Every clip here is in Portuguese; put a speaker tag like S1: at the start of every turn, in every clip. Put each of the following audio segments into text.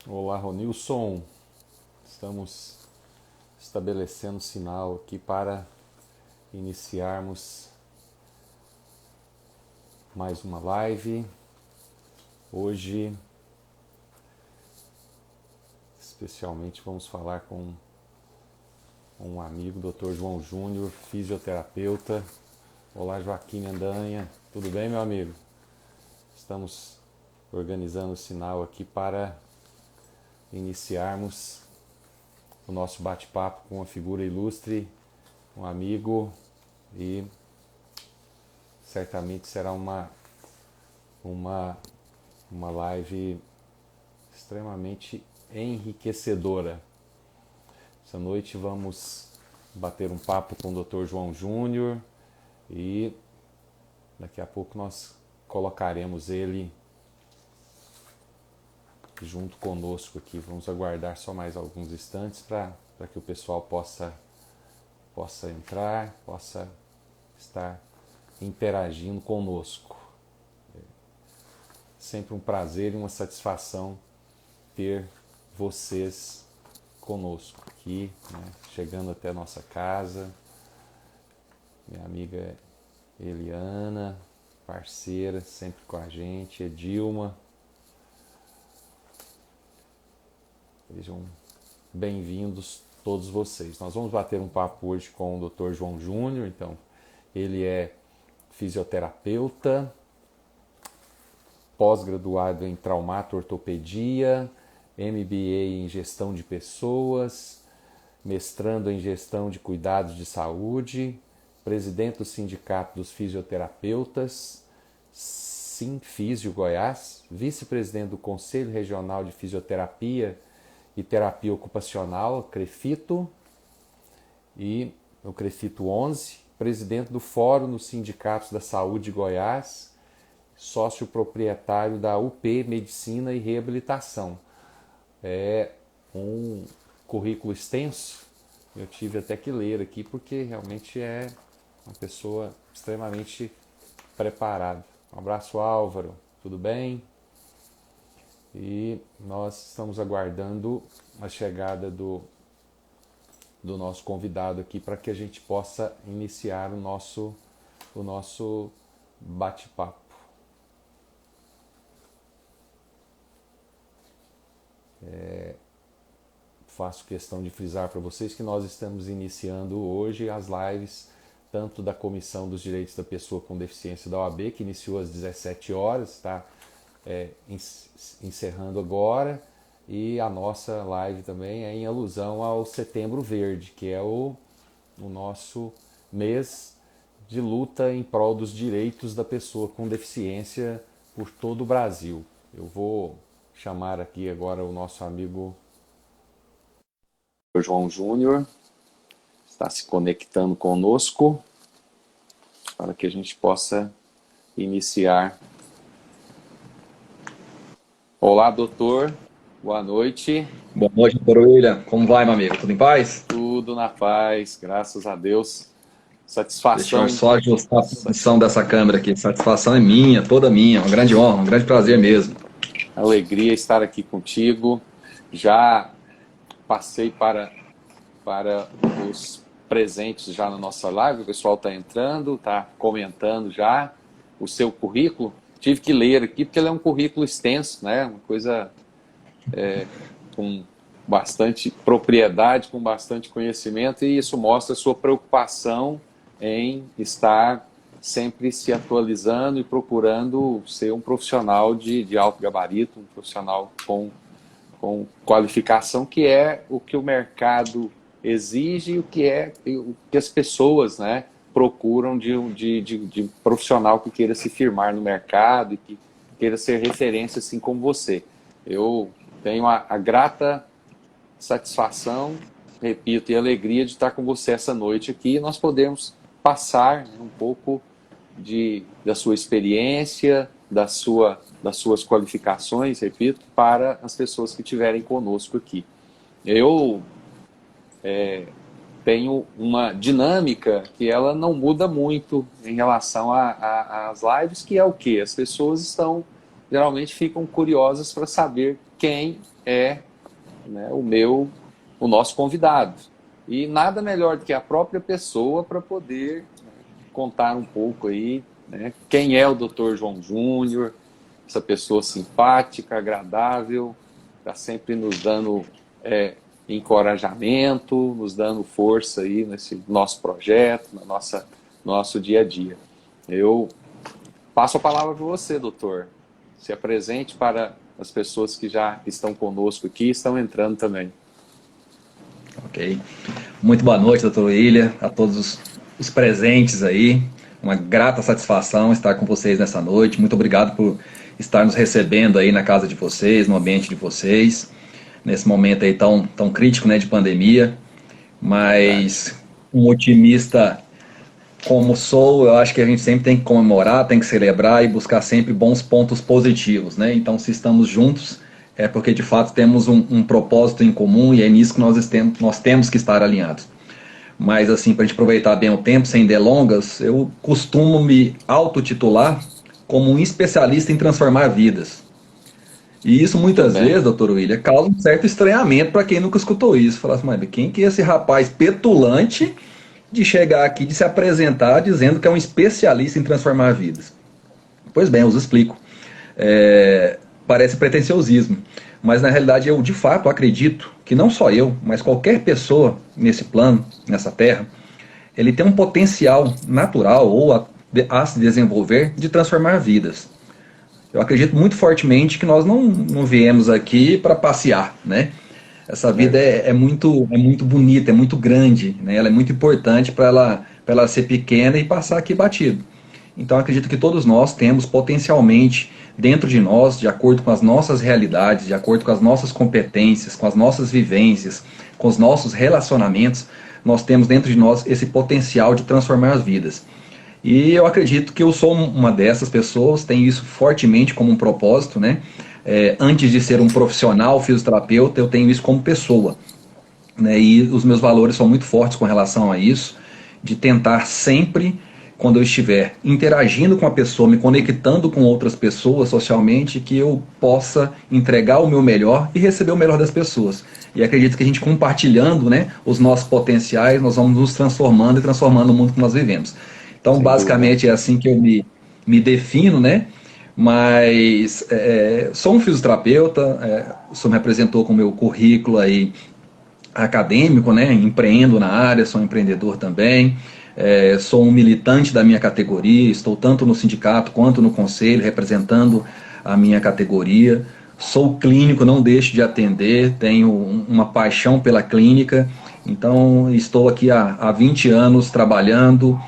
S1: Olá, Ronilson. Estamos estabelecendo sinal aqui para iniciarmos mais uma live. Hoje, especialmente, vamos falar com um amigo, Dr. João Júnior, fisioterapeuta. Olá, Joaquim Mendanha. Tudo bem, meu amigo? Estamos organizando o sinal aqui para iniciarmos o nosso bate-papo com uma figura ilustre, um amigo, e certamente será uma live extremamente enriquecedora. Essa noite vamos bater um papo com o Dr. João Júnior e daqui a pouco nós colocaremos ele junto conosco aqui. Vamos aguardar só mais alguns instantes para que o pessoal possa entrar, possa estar interagindo conosco. É sempre um prazer e uma satisfação ter vocês conosco aqui, né? Chegando até a nossa casa. Minha amiga Eliana, parceira, sempre com a gente, Edilma. Sejam bem-vindos todos vocês. Nós vamos bater um papo hoje com o Dr. João Júnior. Então, ele é fisioterapeuta, pós-graduado em traumato-ortopedia, MBA em gestão de pessoas, mestrando em gestão de cuidados de saúde, presidente do Sindicato dos Fisioterapeutas, Sinfísio Goiás, vice-presidente do Conselho Regional de Fisioterapia e Terapia Ocupacional, CREFITO, e o CREFITO 11, presidente do Fórum dos Sindicatos da Saúde de Goiás, sócio proprietário da UP Medicina e Reabilitação. É um currículo extenso, eu tive até que ler aqui porque realmente é uma pessoa extremamente preparada. Um abraço, Álvaro, tudo bem? E nós estamos aguardando a chegada do nosso convidado aqui para que a gente possa iniciar o nosso bate-papo. Faço questão de frisar para vocês que nós estamos iniciando hoje as lives tanto da Comissão dos Direitos da Pessoa com Deficiência da OAB, que iniciou às 17 horas, está encerrando agora, e a nossa live também é em alusão ao Setembro Verde, que é o nosso mês de luta em prol dos direitos da pessoa com deficiência por todo o Brasil. Eu vou chamar aqui agora o nosso amigo João Júnior, está se conectando conosco para que a gente possa iniciar. Olá, doutor. Boa noite.
S2: Boa noite, doutor William. Como vai, meu amigo? Tudo em paz?
S1: Tudo na paz, graças a Deus. Satisfação.
S2: Deixa eu só ajustar a posição dessa câmera aqui. Satisfação é minha, toda minha. Uma grande honra, um grande prazer mesmo.
S1: Alegria estar aqui contigo. Já passei para os presentes já na nossa live. O pessoal está entrando, está comentando já o seu currículo. Tive que ler aqui porque ele é um currículo extenso, né? Uma coisa com bastante propriedade, com bastante conhecimento, e isso mostra a sua preocupação em estar sempre se atualizando e procurando ser um profissional de alto gabarito, um profissional com qualificação, que é o que o mercado exige e o que as pessoas, né, procuram de profissional que queira se firmar no mercado e que queira ser referência, assim como você. Eu tenho a grata satisfação, repito, e alegria de estar com você essa noite aqui, e nós podemos passar, né, um pouco da sua experiência, das suas qualificações, repito, para as pessoas que estiverem conosco aqui. Eu tenho uma dinâmica que ela não muda muito em relação às lives, que é o quê? As pessoas geralmente ficam curiosas para saber quem é, né, o nosso convidado. E nada melhor do que a própria pessoa para poder, né, contar um pouco aí, né, quem é o Dr. João Júnior, essa pessoa simpática, agradável, está sempre nos dando encorajamento, nos dando força aí nesse nosso projeto, nosso dia a dia. Eu passo a palavra para você, doutor. Se apresente para as pessoas que já estão conosco aqui e estão entrando também.
S2: Ok. Muito boa noite, doutor William, a todos os presentes aí. Uma grata satisfação estar com vocês nessa noite. Muito obrigado por estar nos recebendo aí na casa de vocês, no ambiente de vocês, nesse momento aí tão crítico, né, de pandemia. Mas um otimista como sou, eu acho que a gente sempre tem que comemorar, tem que celebrar e buscar sempre bons pontos positivos, né? Então, se estamos juntos, é porque de fato temos um propósito em comum e é nisso que nós temos que estar alinhados. Mas assim, para a gente aproveitar bem o tempo, sem delongas, eu costumo me autotitular como um especialista em transformar vidas. E isso muitas vezes, doutor William, causa um certo estranhamento para quem nunca escutou isso. Falar assim, mas quem que é esse rapaz petulante de chegar aqui, de se apresentar dizendo que é um especialista em transformar vidas? Pois bem, eu os explico. Parece pretensiosismo, mas na realidade eu de fato acredito que não só eu, mas qualquer pessoa nesse plano, nessa terra, ele tem um potencial natural ou a se desenvolver de transformar vidas. Eu acredito muito fortemente que nós não viemos aqui para passear, né? Essa vida é muito bonita, é muito grande, né? Ela é muito importante para ela ser pequena e passar aqui batido. Então acredito que todos nós temos potencialmente dentro de nós, de acordo com as nossas realidades, de acordo com as nossas competências, com as nossas vivências, com os nossos relacionamentos, nós temos dentro de nós esse potencial de transformar as vidas. E eu acredito que eu sou uma dessas pessoas, tenho isso fortemente como um propósito, né? Antes de ser um profissional fisioterapeuta, eu tenho isso como pessoa, né? E os meus valores são muito fortes com relação a isso, de tentar sempre, quando eu estiver interagindo com a pessoa, me conectando com outras pessoas socialmente, que eu possa entregar o meu melhor e receber o melhor das pessoas. E acredito que a gente compartilhando, né, os nossos potenciais, nós vamos nos transformando e transformando o mundo que nós vivemos. Então, basicamente, é assim que eu me defino, né? Mas sou um fisioterapeuta, o senhor me apresentou com o meu currículo aí acadêmico, né? Empreendo na área, sou um empreendedor também, sou um militante da minha categoria, estou tanto no sindicato quanto no conselho, representando a minha categoria. Sou clínico, não deixo de atender, tenho uma paixão pela clínica, então estou aqui há 20 anos trabalhando,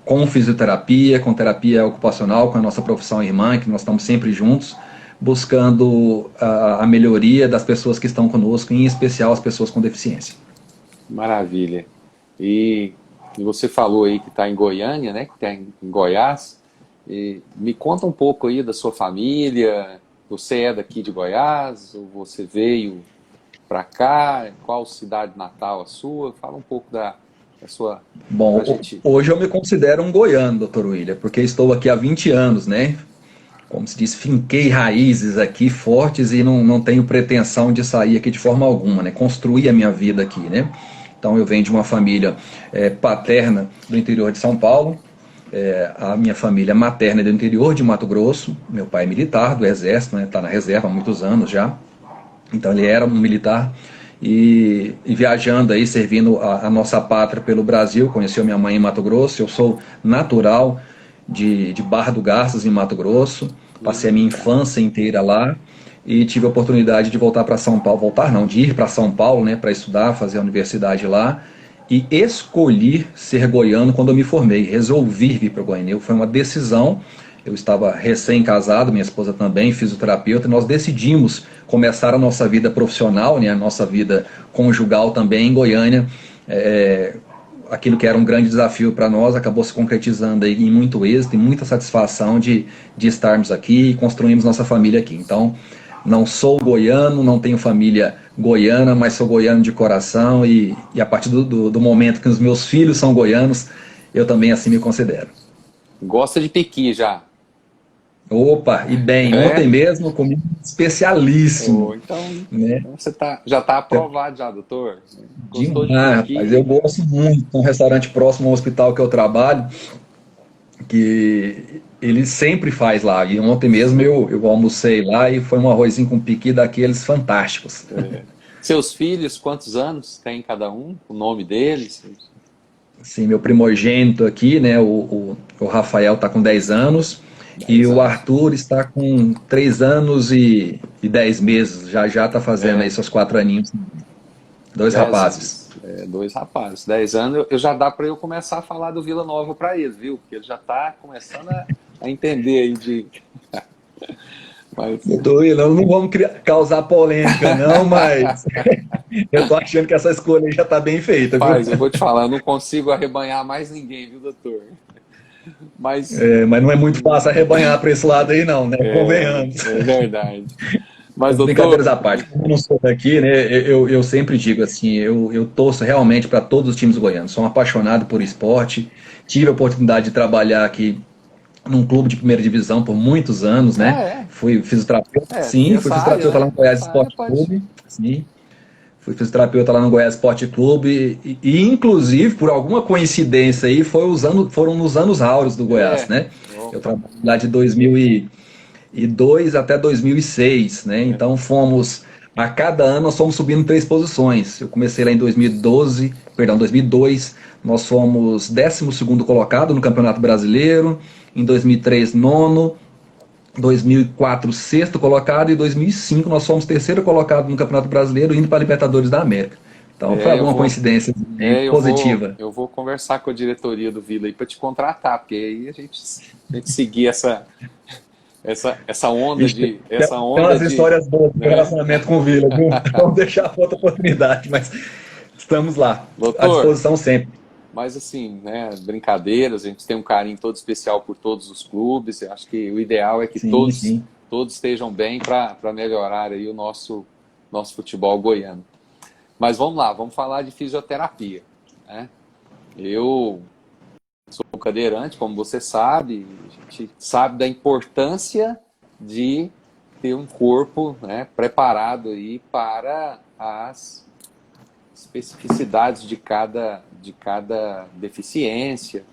S2: com fisioterapia, com terapia ocupacional, com a nossa profissão irmã, que nós estamos sempre juntos, buscando a melhoria das pessoas que estão conosco, em especial as pessoas com deficiência.
S1: Maravilha. E você falou aí que está em Goiânia, né? Que está em Goiás. E me conta um pouco aí da sua família. Você é daqui de Goiás? Ou você veio para cá? Qual cidade natal a sua? Fala um pouco da sua...
S2: Bom, hoje eu me considero um goiano, doutor William, porque estou aqui há 20 anos, né? Como se diz, finquei raízes aqui fortes e não tenho pretensão de sair aqui de forma alguma, né? Construí a minha vida aqui, né? Então eu venho de uma família paterna do interior de São Paulo, a minha família materna é do interior de Mato Grosso, meu pai é militar do Exército, né? Está na reserva há muitos anos já, então ele era um militar. E viajando aí, servindo a nossa pátria pelo Brasil, conheci a minha mãe em Mato Grosso, eu sou natural de Barra do Garças, em Mato Grosso, passei a minha infância inteira lá e tive a oportunidade de voltar para São Paulo, de ir para São Paulo, né, para estudar, fazer a universidade lá, e escolhi ser goiano quando eu me formei, resolvi vir para Goiânia, foi uma decisão. Eu estava recém-casado, minha esposa também, fisioterapeuta, e nós decidimos começar a nossa vida profissional, né, a nossa vida conjugal também em Goiânia. Aquilo que era um grande desafio para nós acabou se concretizando aí em muito êxito e muita satisfação de estarmos aqui e construirmos nossa família aqui. Então, não sou goiano, não tenho família goiana, mas sou goiano de coração e a partir do momento que os meus filhos são goianos, eu também assim me considero.
S1: Gosta de piqui já?
S2: Opa, e bem, ontem mesmo comi um especialíssimo,
S1: Então,
S2: né?
S1: você já está aprovado já, doutor. Gostou de vir
S2: Demais, rapaz. Eu
S1: aqui?
S2: gosto muito de um restaurante próximo ao hospital que eu trabalho, que ele sempre faz lá. E ontem mesmo eu almocei lá e foi um arrozinho com piqui daqueles fantásticos.
S1: Seus filhos, quantos anos tem cada um? O nome deles?
S2: Sim, meu primogênito aqui, né? O Rafael está com 10 anos e
S1: 10
S2: o
S1: anos.
S2: Arthur está com 3 anos e 10 meses. Já já está fazendo aí seus 4 aninhos. Dois
S1: 10
S2: rapazes.
S1: anos. Dois rapazes. 10 anos, eu já dá para eu começar a falar do Vila Nova para eles, viu? Porque ele já está começando a entender aí de. Mas,
S2: Eu não vamos causar polêmica, não, mas eu tô achando que essa escolha aí já está bem feita, viu?
S1: eu vou te falar, eu não consigo arrebanhar mais ninguém, viu, doutor? Mas
S2: Mas não é muito fácil arrebanhar para esse lado aí, não, né? Convenhamos.
S1: é verdade. Mas, doutor,
S2: Brincadeiras à parte, como eu não sou daqui, né? Eu sempre digo assim, eu torço realmente para todos os times goianos. Sou um apaixonado por esporte. Tive a oportunidade de trabalhar aqui num clube de primeira divisão por muitos anos, né? Fui fisioterapeuta, sim, fui
S1: essa área,
S2: fisioterapeuta lá
S1: né?
S2: no Goiás
S1: Essa área
S2: Esporte
S1: pode.
S2: Clube, sim. Fui fisioterapeuta lá no Goiás Esporte Clube inclusive, por alguma coincidência aí, foram nos anos áureos do Goiás, né? Eu
S1: Opa,
S2: trabalhei lá de 2002 até 2006, né? Então a cada ano nós fomos subindo 3 posições. Eu comecei lá em 2012, perdão, 2002, nós fomos 12º colocado no Campeonato Brasileiro, em 2003 nono, 2004 sexto colocado e 2005 nós fomos terceiro colocado no Campeonato Brasileiro indo para a Libertadores da América. Então foi
S1: eu
S2: alguma
S1: vou.
S2: coincidência positiva.
S1: Eu vou conversar com a diretoria do Vila aí para te contratar, porque aí a gente seguir essa onda
S2: Ixi,
S1: de.
S2: tem
S1: Essa
S2: tem
S1: onda
S2: umas
S1: de.
S2: histórias boas de
S1: Né?
S2: relacionamento com o Vila, viu? Vamos deixar para outra oportunidade, mas estamos lá, à
S1: Doutor,
S2: disposição sempre.
S1: mas assim, né, brincadeiras, a gente tem um carinho todo especial por todos os clubes. Eu acho que o ideal é que
S2: Sim,
S1: todos,
S2: sim.
S1: todos estejam bem para melhorar aí o nosso futebol goiano. Mas vamos lá, vamos falar de fisioterapia, né? Eu sou cadeirante, como você sabe, a gente sabe da importância de ter um corpo, né, preparado aí para as especificidades de cada deficiência.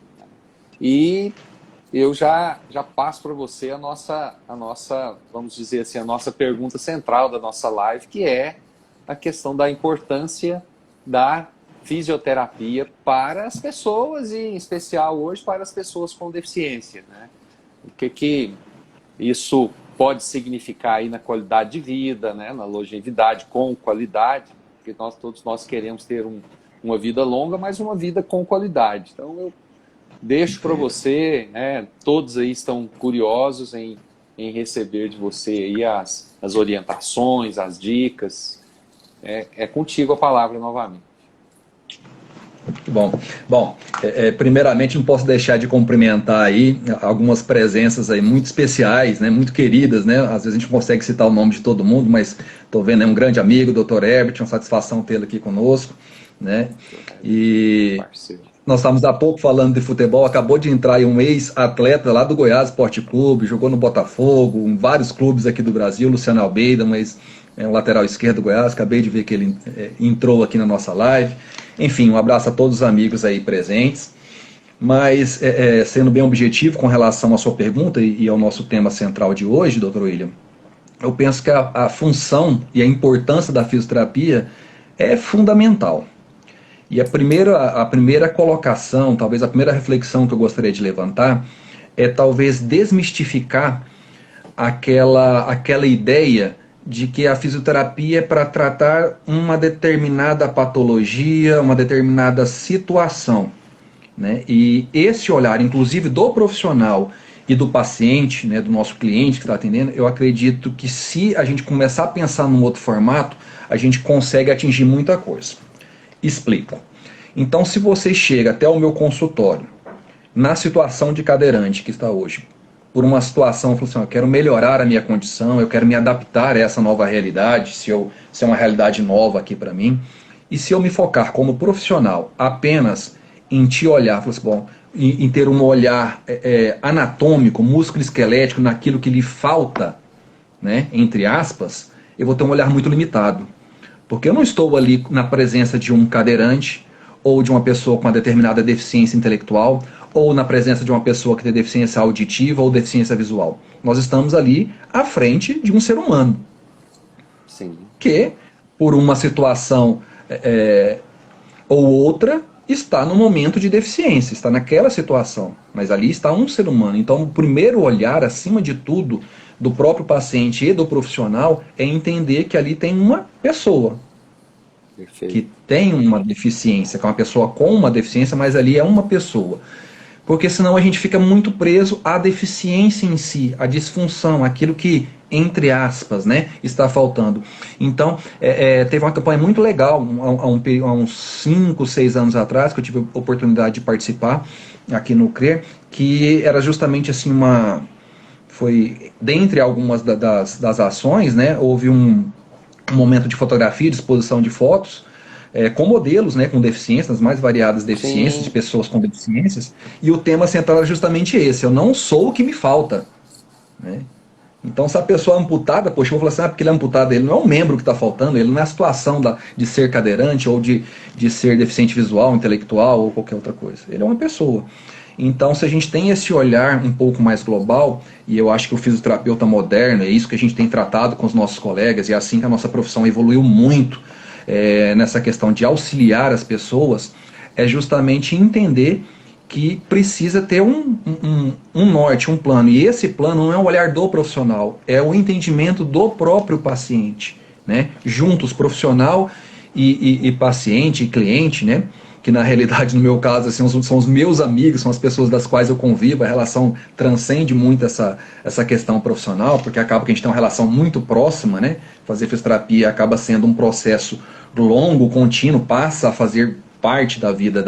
S1: E eu já passo para você a nossa, vamos dizer assim, a nossa pergunta central da nossa live, que é a questão da importância da fisioterapia para as pessoas e, em especial, hoje, para as pessoas com deficiência, né? O que isso pode significar aí na qualidade de vida, né? Na longevidade com qualidade, porque todos nós queremos ter uma vida longa, mas uma vida com qualidade. Então, eu deixo para você, né? Todos aí estão curiosos em receber de você aí as orientações, as dicas. É contigo a palavra novamente.
S2: Bom, primeiramente não posso deixar de cumprimentar aí algumas presenças aí muito especiais, né, muito queridas, né? Às vezes a gente não consegue citar o nome de todo mundo, mas estou vendo aí um grande amigo, o Dr. Herbert, uma satisfação tê-lo aqui conosco, né? E nós estávamos há pouco falando de futebol, acabou de entrar aí um ex-atleta lá do Goiás Esporte Clube, jogou no Botafogo, em vários clubes aqui do Brasil, Luciano Almeida, um lateral esquerdo do Goiás, acabei de ver que ele entrou aqui na nossa live. Enfim, um abraço a todos os amigos aí presentes. Mas, sendo bem objetivo com relação à sua pergunta e ao nosso tema central de hoje, Dr. William, eu penso que a função e a importância da fisioterapia é fundamental. E a primeira colocação, talvez a primeira reflexão que eu gostaria de levantar é talvez desmistificar aquela ideia de que a fisioterapia é para tratar uma determinada patologia, uma determinada situação, né? E esse olhar, inclusive do profissional e do paciente, né, do nosso cliente que está atendendo, eu acredito que se a gente começar a pensar num outro formato, a gente consegue atingir muita coisa. Explico. Então, se você chega até o meu consultório, na situação de cadeirante que está hoje, por uma situação, eu falo assim, eu quero melhorar a minha condição, eu quero me adaptar a essa nova realidade, se é uma realidade nova aqui para mim, e se eu me focar como profissional apenas em te olhar, falar assim, bom, em ter um olhar anatômico, músculo-esquelético naquilo que lhe falta, né, entre aspas, eu vou ter um olhar muito limitado. Porque eu não estou ali na presença de um cadeirante, ou de uma pessoa com uma determinada deficiência intelectual, ou na presença de uma pessoa que tem deficiência auditiva ou deficiência visual. Nós estamos ali à frente de um ser humano.
S1: Sim.
S2: Que, por uma situação ou outra, está no momento de deficiência, está naquela situação. Mas ali está um ser humano. Então, o primeiro olhar, acima de tudo, do próprio paciente e do profissional, é entender que ali tem uma pessoa. Perfeito. Que tem uma deficiência, que é uma pessoa com uma deficiência, mas ali é uma pessoa. Porque senão a gente fica muito preso à deficiência em si, à disfunção, aquilo que, entre aspas, né, está faltando. Então, teve uma campanha muito legal, há uns 5, 6 anos atrás, que eu tive a oportunidade de participar aqui no CRER, que era justamente assim foi, dentre algumas das ações, né, houve um momento de fotografia, de exposição de fotos, com modelos, né, com deficiências, as mais variadas deficiências, de pessoas com deficiências, e o tema central é justamente esse: eu não sou o que me falta. Né? Então, se a pessoa é amputada, poxa, eu vou falar assim, porque ele é amputado, ele não é um membro que está faltando, ele não é a situação de ser cadeirante ou de ser deficiente visual, intelectual ou qualquer outra coisa. Ele é uma pessoa. Então, se a gente tem esse olhar um pouco mais global, e eu acho que o fisioterapeuta moderno, é isso que a gente tem tratado com os nossos colegas, e é assim que a nossa profissão evoluiu muito, nessa questão de auxiliar as pessoas, é justamente entender que precisa ter um norte, um plano. E esse plano não é o olhar do profissional, é o entendimento do próprio paciente. Né? Juntos, profissional e paciente e cliente, né? Que na realidade, no meu caso, assim, são os meus amigos, são as pessoas das quais eu convivo, a relação transcende muito essa questão profissional, porque acaba que a gente tem uma relação muito próxima, né? Fazer fisioterapia acaba sendo um processo longo, contínuo, passa a fazer parte da vida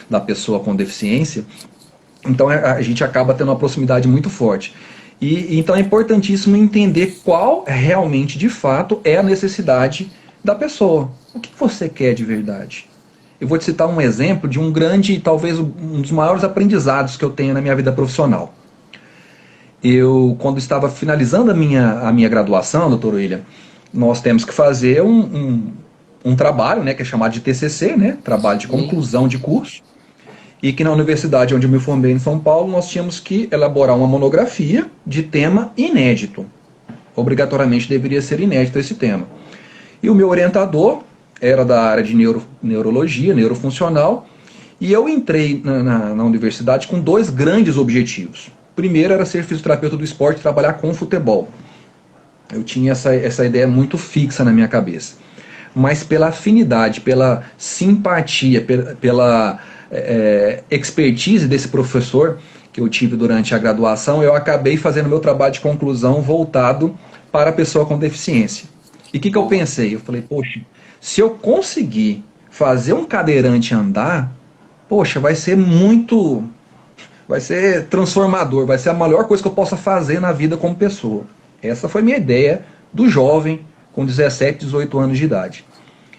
S2: da pessoa com deficiência, então a gente acaba tendo uma proximidade muito forte. E então é importantíssimo entender qual realmente, de fato, é a necessidade da pessoa. O que você quer de verdade? Eu vou te citar um exemplo de um grande, talvez um dos maiores aprendizados que eu tenho na minha vida profissional. Eu, quando estava finalizando a minha graduação, doutor William, nós temos que fazer um trabalho, né, que é chamado de TCC, né, trabalho de conclusão de curso, e que na universidade onde eu me formei em São Paulo, nós tínhamos que elaborar uma monografia de tema inédito. Obrigatoriamente deveria ser inédito esse tema. E o meu orientador era da área de neurologia, neurofuncional, e eu entrei na universidade com 2 grandes objetivos. Primeiro era ser fisioterapeuta do esporte e trabalhar com futebol. Eu tinha essa ideia muito fixa na minha cabeça. Mas pela afinidade, pela simpatia, pela expertise desse professor que eu tive durante a graduação, eu acabei fazendo meu trabalho de conclusão voltado para a pessoa com deficiência. E o que eu pensei? Eu falei, poxa, se eu conseguir fazer um cadeirante andar, poxa, vai ser transformador, vai ser a melhor coisa que eu possa fazer na vida como pessoa. Essa foi minha ideia do jovem com 17, 18 anos de idade.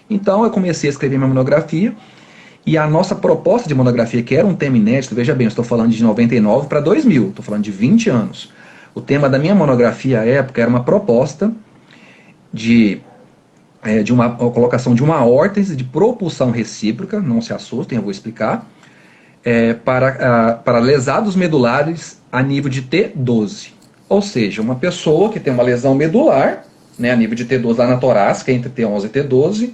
S2: Então eu comecei a escrever minha monografia, e a nossa proposta de monografia, que era um tema inédito, veja bem, eu estou falando de 99 para 2000, estou falando de 20 anos. O tema da minha monografia à época era uma proposta de uma colocação de uma órtese de propulsão recíproca, não se assustem, eu vou explicar, para lesados medulares a nível de T12. Ou seja, uma pessoa que tem uma lesão medular, né, a nível de T12 lá na torácica, entre T11 e T12,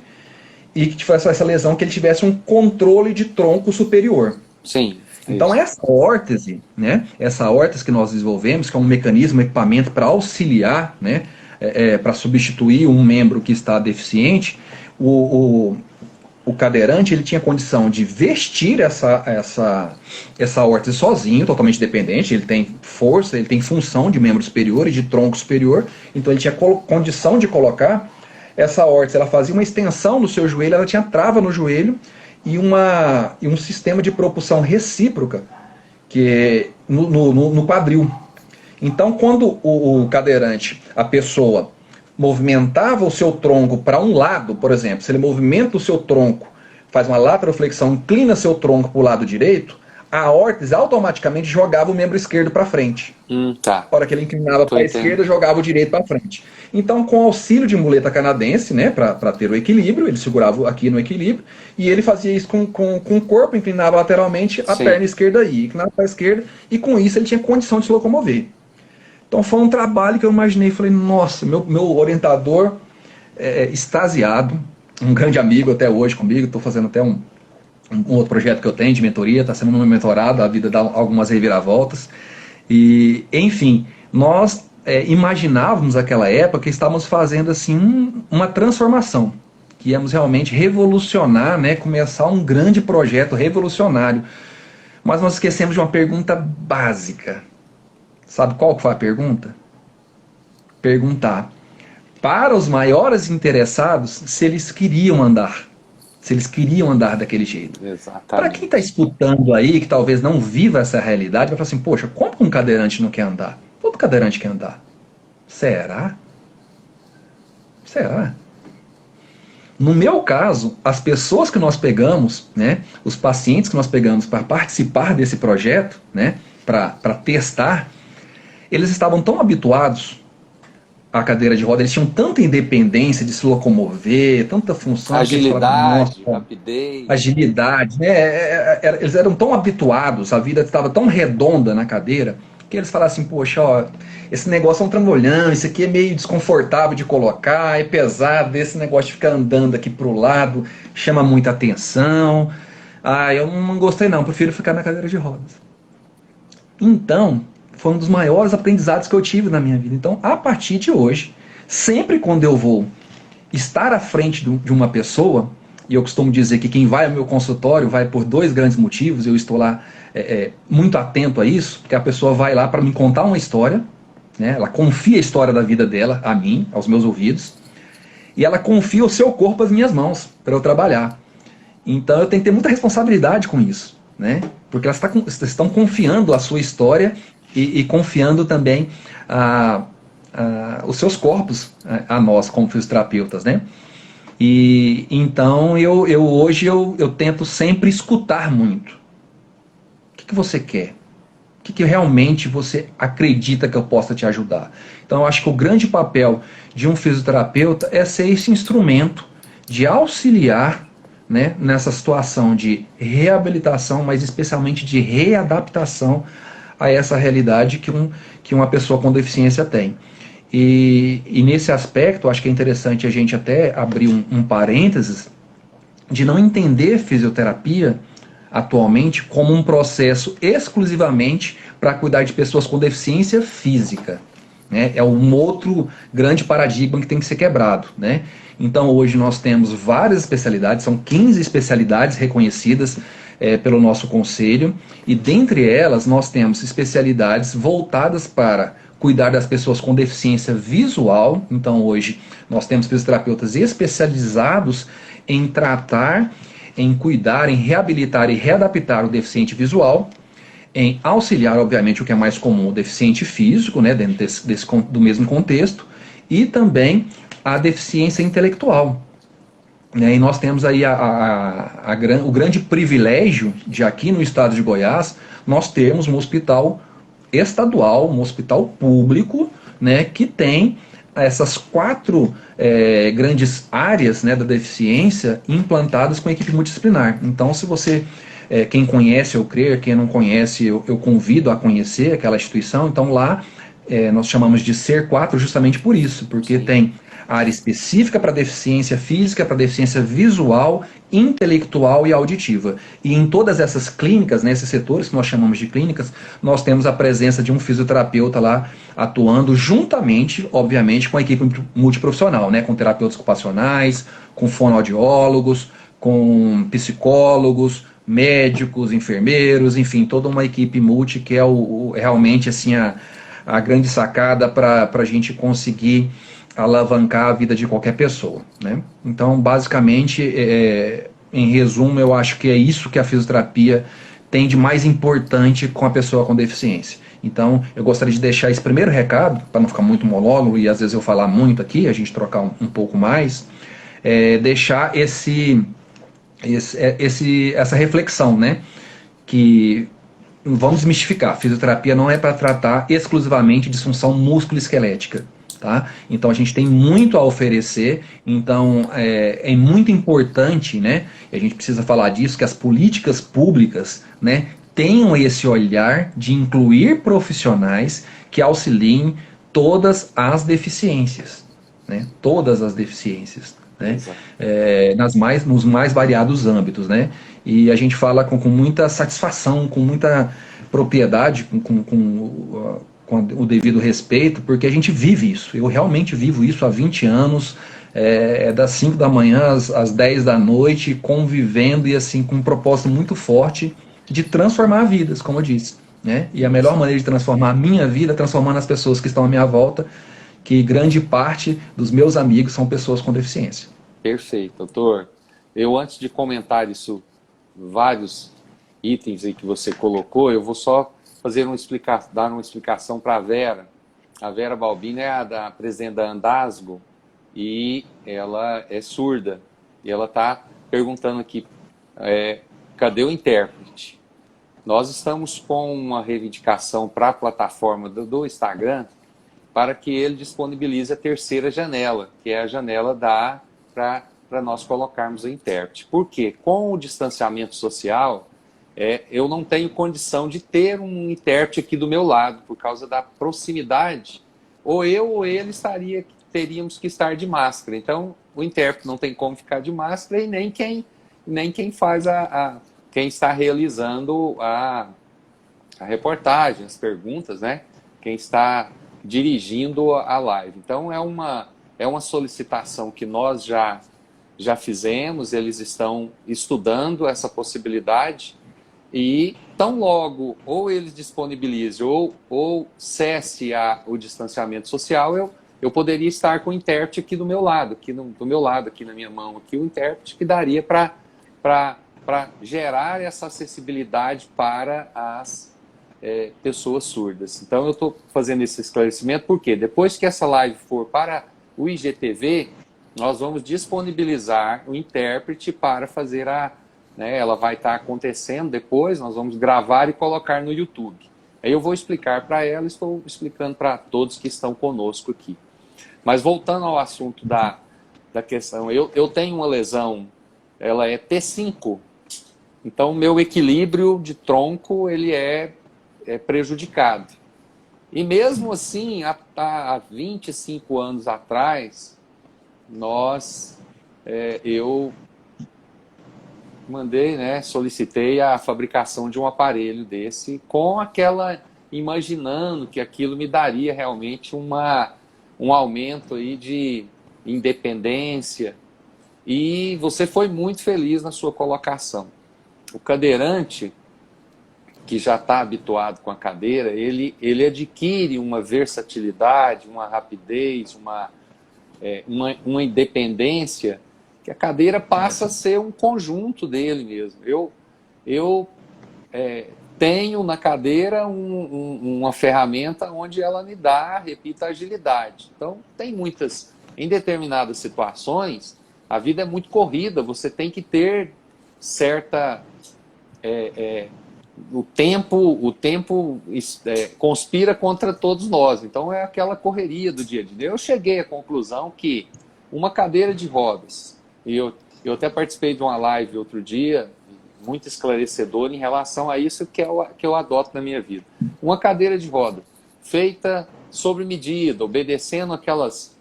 S2: e que tivesse essa lesão, que ele tivesse um controle de tronco superior.
S1: Sim.
S2: Então essa órtese, né, essa órtese que nós desenvolvemos, que é um mecanismo, um equipamento para auxiliar, né, para substituir um membro que está deficiente, o cadeirante ele tinha condição de vestir essa órtese sozinho, totalmente dependente, ele tem força, ele tem função de membro superior e de tronco superior, então ele tinha condição de colocar essa órtese, ela fazia uma extensão no seu joelho, ela tinha trava no joelho e um sistema de propulsão recíproca que no quadril. Então, quando o cadeirante, a pessoa, movimentava o seu tronco para um lado, por exemplo, se ele movimenta o seu tronco, faz uma lateroflexão, inclina seu tronco para o lado direito, a órtese automaticamente jogava o membro esquerdo para frente.
S1: Tá.
S2: A hora que ele inclinava para a
S1: entendendo.
S2: esquerda, jogava o direito para frente. Então, com auxílio de muleta canadense, né, para ter o equilíbrio, ele segurava aqui no equilíbrio, e ele fazia isso com o corpo, inclinava lateralmente, a
S1: Sim.
S2: perna esquerda ia, inclinava para a esquerda, e com isso ele tinha condição de se locomover. Então foi um trabalho que eu imaginei, falei, nossa, meu orientador extasiado, um grande amigo até hoje comigo, estou fazendo até um outro projeto que eu tenho de mentoria, está sendo meu mentorado, a vida dá algumas reviravoltas. E, enfim, nós imaginávamos naquela época que estávamos fazendo assim uma transformação, que íamos realmente revolucionar, né, começar um grande projeto revolucionário. Mas nós esquecemos de uma pergunta básica. Sabe qual que foi a pergunta? Perguntar para os maiores interessados se eles queriam andar. Se eles queriam andar daquele jeito. Para
S1: Exatamente.
S2: quem está escutando aí, que talvez não viva essa realidade, vai falar assim, poxa, como que um cadeirante não quer andar? Todo cadeirante quer andar. Será? Será? No meu caso, as pessoas que nós pegamos, né, os pacientes que nós pegamos para participar desse projeto, né, para testar, eles estavam tão habituados à cadeira de roda, eles tinham tanta independência de se locomover, tanta função,
S1: Agilidade,
S2: que eles falavam,
S1: rapidez.
S2: agilidade, né? Eles eram tão habituados, a vida estava tão redonda na cadeira, que eles falaram assim, poxa, ó, esse negócio é um trambolhão, isso aqui é meio desconfortável de colocar, é pesado, esse negócio de ficar andando aqui pro lado, chama muita atenção. Ah, eu não gostei não, prefiro ficar na cadeira de rodas. Então, foi um dos maiores aprendizados que eu tive na minha vida. Então, a partir de hoje, sempre quando eu vou estar à frente de uma pessoa, e eu costumo dizer que quem vai ao meu consultório vai por 2 grandes motivos, eu estou lá muito atento a isso, porque a pessoa vai lá para me contar uma história, né? Ela confia a história da vida dela a mim, aos meus ouvidos, e ela confia o seu corpo às minhas mãos, para eu trabalhar. Então eu tenho que ter muita responsabilidade com isso, né? Porque elas estão confiando a sua história e confiando também os seus corpos a nós como fisioterapeutas, né? E então hoje eu tento sempre escutar muito. O que você quer? O que realmente você acredita que eu possa te ajudar? Então eu acho que o grande papel de um fisioterapeuta é ser esse instrumento de auxiliar, né, nessa situação de reabilitação, mas especialmente de readaptação a essa realidade que uma pessoa com deficiência tem. E nesse aspecto, acho que é interessante a gente até abrir um parênteses de não entender fisioterapia atualmente como um processo exclusivamente para cuidar de pessoas com deficiência física, né? É um outro grande paradigma que tem que ser quebrado, né? Então hoje nós temos várias especialidades, são 15 especialidades reconhecidas pelo nosso conselho, e dentre elas nós temos especialidades voltadas para cuidar das pessoas com deficiência visual. Então hoje nós temos fisioterapeutas especializados em tratar, em cuidar, em reabilitar e readaptar o deficiente visual, em auxiliar, obviamente, o que é mais comum, o deficiente físico, né, dentro do mesmo contexto, e também a deficiência intelectual. E nós temos aí o grande privilégio de aqui no estado de Goiás, nós termos um hospital estadual, um hospital público, né, que tem essas 4 grandes áreas, né, da deficiência implantadas com equipe multidisciplinar. Então, se você, quem conhece, eu creio, quem não conhece, eu convido a conhecer aquela instituição. Então lá nós chamamos de Ser 4 justamente por isso, porque Sim. Tem área específica para deficiência física, para deficiência visual, intelectual e auditiva. E em todas essas clínicas, nesses setores que nós chamamos de clínicas, nós temos a presença de um fisioterapeuta lá atuando juntamente, obviamente, com a equipe multiprofissional, né, com terapeutas ocupacionais, com fonoaudiólogos, com psicólogos, médicos, enfermeiros, enfim, toda uma equipe multi que é realmente assim, a grande sacada para a gente conseguir alavancar a vida de qualquer pessoa, né? Então, basicamente, em resumo, eu acho que é isso que a fisioterapia tem de mais importante com a pessoa com deficiência. Então, eu gostaria de deixar esse primeiro recado, para não ficar muito monólogo e às vezes eu falar muito aqui, a gente trocar um pouco mais, deixar essa reflexão, né? Que vamos desmistificar, fisioterapia não é para tratar exclusivamente disfunção musculoesquelética, tá? Então a gente tem muito a oferecer, então é muito importante, né? E a gente precisa falar disso, que as políticas públicas, né, tenham esse olhar de incluir profissionais que auxiliem todas as deficiências, né? Todas as deficiêncies, né? Nos mais variados âmbitos, né? E a gente fala com muita satisfação, com muita propriedade, com o devido respeito, porque a gente vive isso. Eu realmente vivo isso há 20 anos, das 5 da manhã às 10 da noite, convivendo e assim com um propósito muito forte de transformar vidas, como eu disse. Né? E a melhor maneira de transformar a minha vida é transformando as pessoas que estão à minha volta, que grande parte dos meus amigos são pessoas com deficiência.
S1: Perfeito, doutor. Eu, antes de comentar isso, vários itens aí que você colocou, eu vou só dar uma explicação para a Vera. A Vera Balbini é a presidente da Andasgo e ela é surda. E ela está perguntando aqui, cadê o intérprete? Nós estamos com uma reivindicação para a plataforma do Instagram para que ele disponibilize a terceira janela, que é a janela para nós colocarmos o intérprete. Por quê? Com o distanciamento social, eu não tenho condição de ter um intérprete aqui do meu lado, por causa da proximidade. Ou eu ou ele teríamos que estar de máscara. Então, o intérprete não tem como ficar de máscara e nem quem faz quem está realizando a reportagem, as perguntas, né? Quem está dirigindo a live. Então, é uma solicitação que nós já fizemos, eles estão estudando essa possibilidade e tão logo ou eles disponibilizem ou cesse o distanciamento social, eu poderia estar com o intérprete aqui do meu lado, aqui na minha mão, aqui o intérprete que daria para gerar essa acessibilidade para as pessoas surdas. Então eu estou fazendo esse esclarecimento porque depois que essa live for para o IGTV, nós vamos disponibilizar o intérprete para fazer ela vai estar acontecendo depois, nós vamos gravar e colocar no YouTube. Aí eu vou explicar para ela, estou explicando para todos que estão conosco aqui. Mas voltando ao assunto da questão, eu tenho uma lesão, ela é T5, então o meu equilíbrio de tronco ele é prejudicado. E mesmo assim, há 25 anos atrás, eu solicitei a fabricação de um aparelho desse, imaginando que aquilo me daria realmente um aumento aí de independência. E você foi muito feliz na sua colocação. O cadeirante, que já está habituado com a cadeira, ele adquire uma versatilidade, uma rapidez, uma independência, que a cadeira passa a ser um conjunto dele mesmo. Eu tenho na cadeira uma ferramenta onde ela me dá, repito, agilidade. Então, em determinadas situações, a vida é muito corrida, você tem que ter certa... O tempo conspira contra todos nós. Então é aquela correria do dia a dia. Eu cheguei à conclusão que uma cadeira de rodas, e eu até participei de uma live outro dia, muito esclarecedora em relação a isso que eu adoto na minha vida. Uma cadeira de roda feita sobre medida, obedecendo aquelas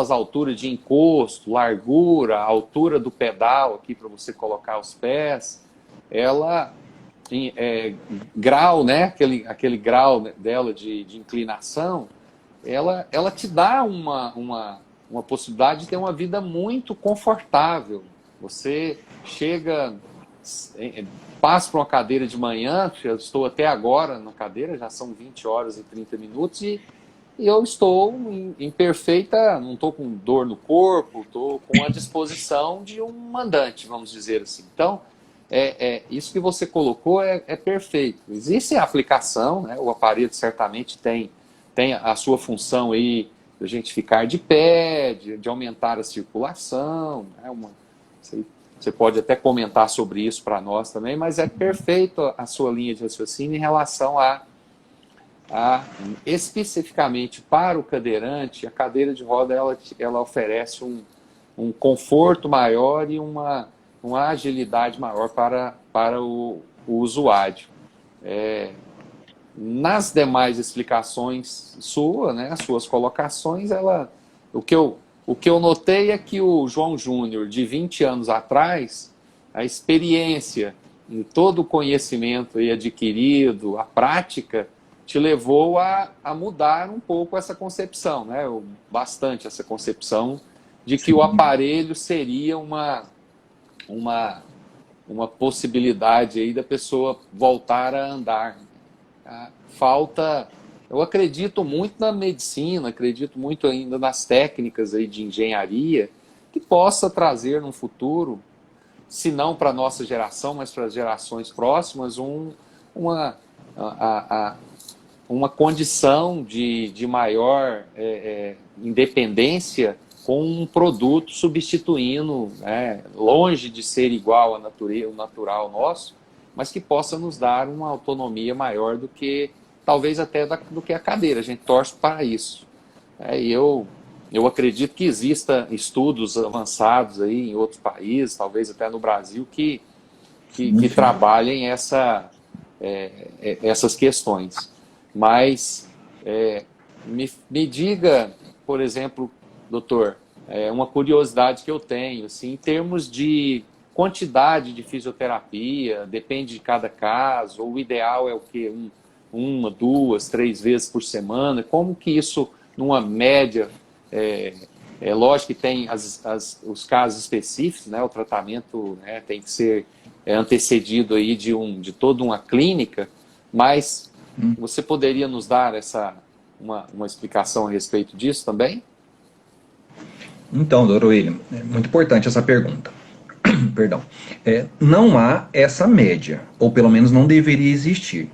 S1: alturas de encosto, largura, altura do pedal aqui para você colocar os pés, ela... grau, né? aquele grau dela de inclinação, ela te dá uma possibilidade de ter uma vida muito confortável. Você passa por uma cadeira de manhã, eu estou até agora na cadeira, já são 20 horas e 30 minutos, e eu estou em perfeita, não estou com dor no corpo, estou com a disposição de um andante, vamos dizer assim. Então, isso que você colocou é perfeito. Existe a aplicação, né? O aparelho certamente tem a sua função aí de a gente ficar de pé, de aumentar a circulação, né? você pode até comentar sobre isso para nós também, mas é perfeito a sua linha de raciocínio em relação especificamente para o cadeirante, a cadeira de roda ela oferece um conforto maior e uma agilidade maior para o usuário. Nas demais explicações né, as suas colocações, o que eu notei é que o João Júnior, de 20 anos atrás, a experiência e todo o conhecimento aí adquirido, a prática, te levou a mudar um pouco essa concepção, né? Bastante essa concepção de que o aparelho seria uma possibilidade aí da pessoa voltar a andar. Eu acredito muito na medicina, acredito muito ainda nas técnicas aí de engenharia, que possa trazer no futuro, se não para a nossa geração, mas para as gerações próximas, uma condição de maior independência com um produto substituindo, longe de ser igual ao natural nosso, mas que possa nos dar uma autonomia maior do que, talvez até do que a cadeira. A gente torce para isso. E eu acredito que exista estudos avançados aí em outros países, talvez até no Brasil, que trabalhem essas questões. Mas me diga, por exemplo, doutor, uma curiosidade que eu tenho, assim, em termos de quantidade de fisioterapia, depende de cada caso, ou o ideal é o quê? Uma, 2, 3 vezes por semana? Como que isso, numa média, lógico que tem os casos específicos, né? O tratamento, né, tem que ser antecedido aí de toda uma clínica, mas você poderia nos dar uma explicação a respeito disso também?
S2: Então, doutor William, é muito importante essa pergunta. Perdão. Não há essa média, ou pelo menos não deveria existir.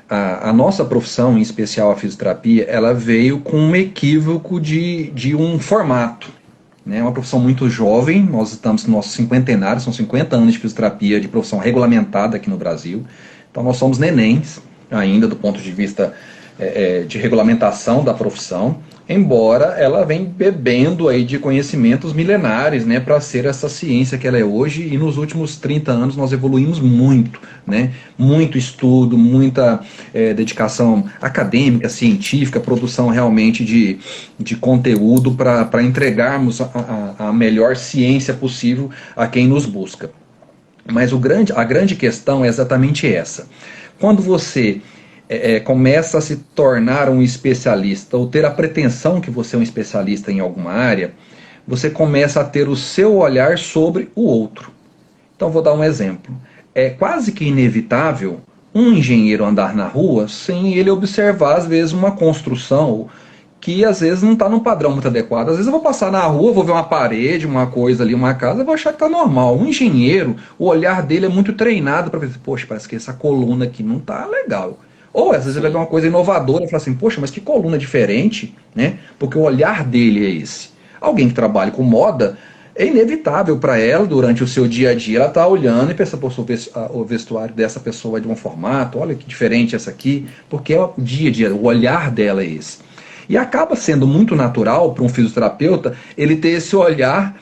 S2: A nossa profissão, em especial a fisioterapia, ela veio com um equívoco de um formato. É uma profissão muito jovem, nós estamos no nosso cinquentenário, são 50 anos de fisioterapia, de profissão regulamentada aqui no Brasil. Então nós somos nenéns ainda do ponto de vista de regulamentação da profissão, embora ela vem bebendo aí de conhecimentos milenares, né, para ser essa ciência que ela é hoje, e nos últimos 30 anos nós evoluímos muito, né, muito estudo, muita dedicação acadêmica, científica, produção realmente de conteúdo para entregarmos a melhor ciência possível a quem nos busca. Mas a grande questão é exatamente essa. Quando você começa a se tornar um especialista, ou ter a pretensão que você é um especialista em alguma área, você começa a ter o seu olhar sobre o outro. Então vou dar um exemplo. É quase que inevitável um engenheiro andar na rua sem ele observar, às vezes, uma construção que às vezes não está num padrão muito adequado. Às vezes eu vou passar na rua, vou ver uma parede, uma coisa ali, uma casa, eu vou achar que está normal. Um engenheiro, o olhar dele é muito treinado para pensar, poxa, parece que essa coluna aqui não está legal. Ou às vezes ele vai ver uma coisa inovadora e fala assim, poxa, mas que coluna diferente, né? Porque o olhar dele é esse. Alguém que trabalha com moda, é inevitável para ela, durante o seu dia a dia, ela está olhando e pensa, poxa, o vestuário dessa pessoa é de um formato, olha que diferente essa aqui, porque é o dia a dia, o olhar dela é esse. E acaba sendo muito natural para um fisioterapeuta ele ter esse olhar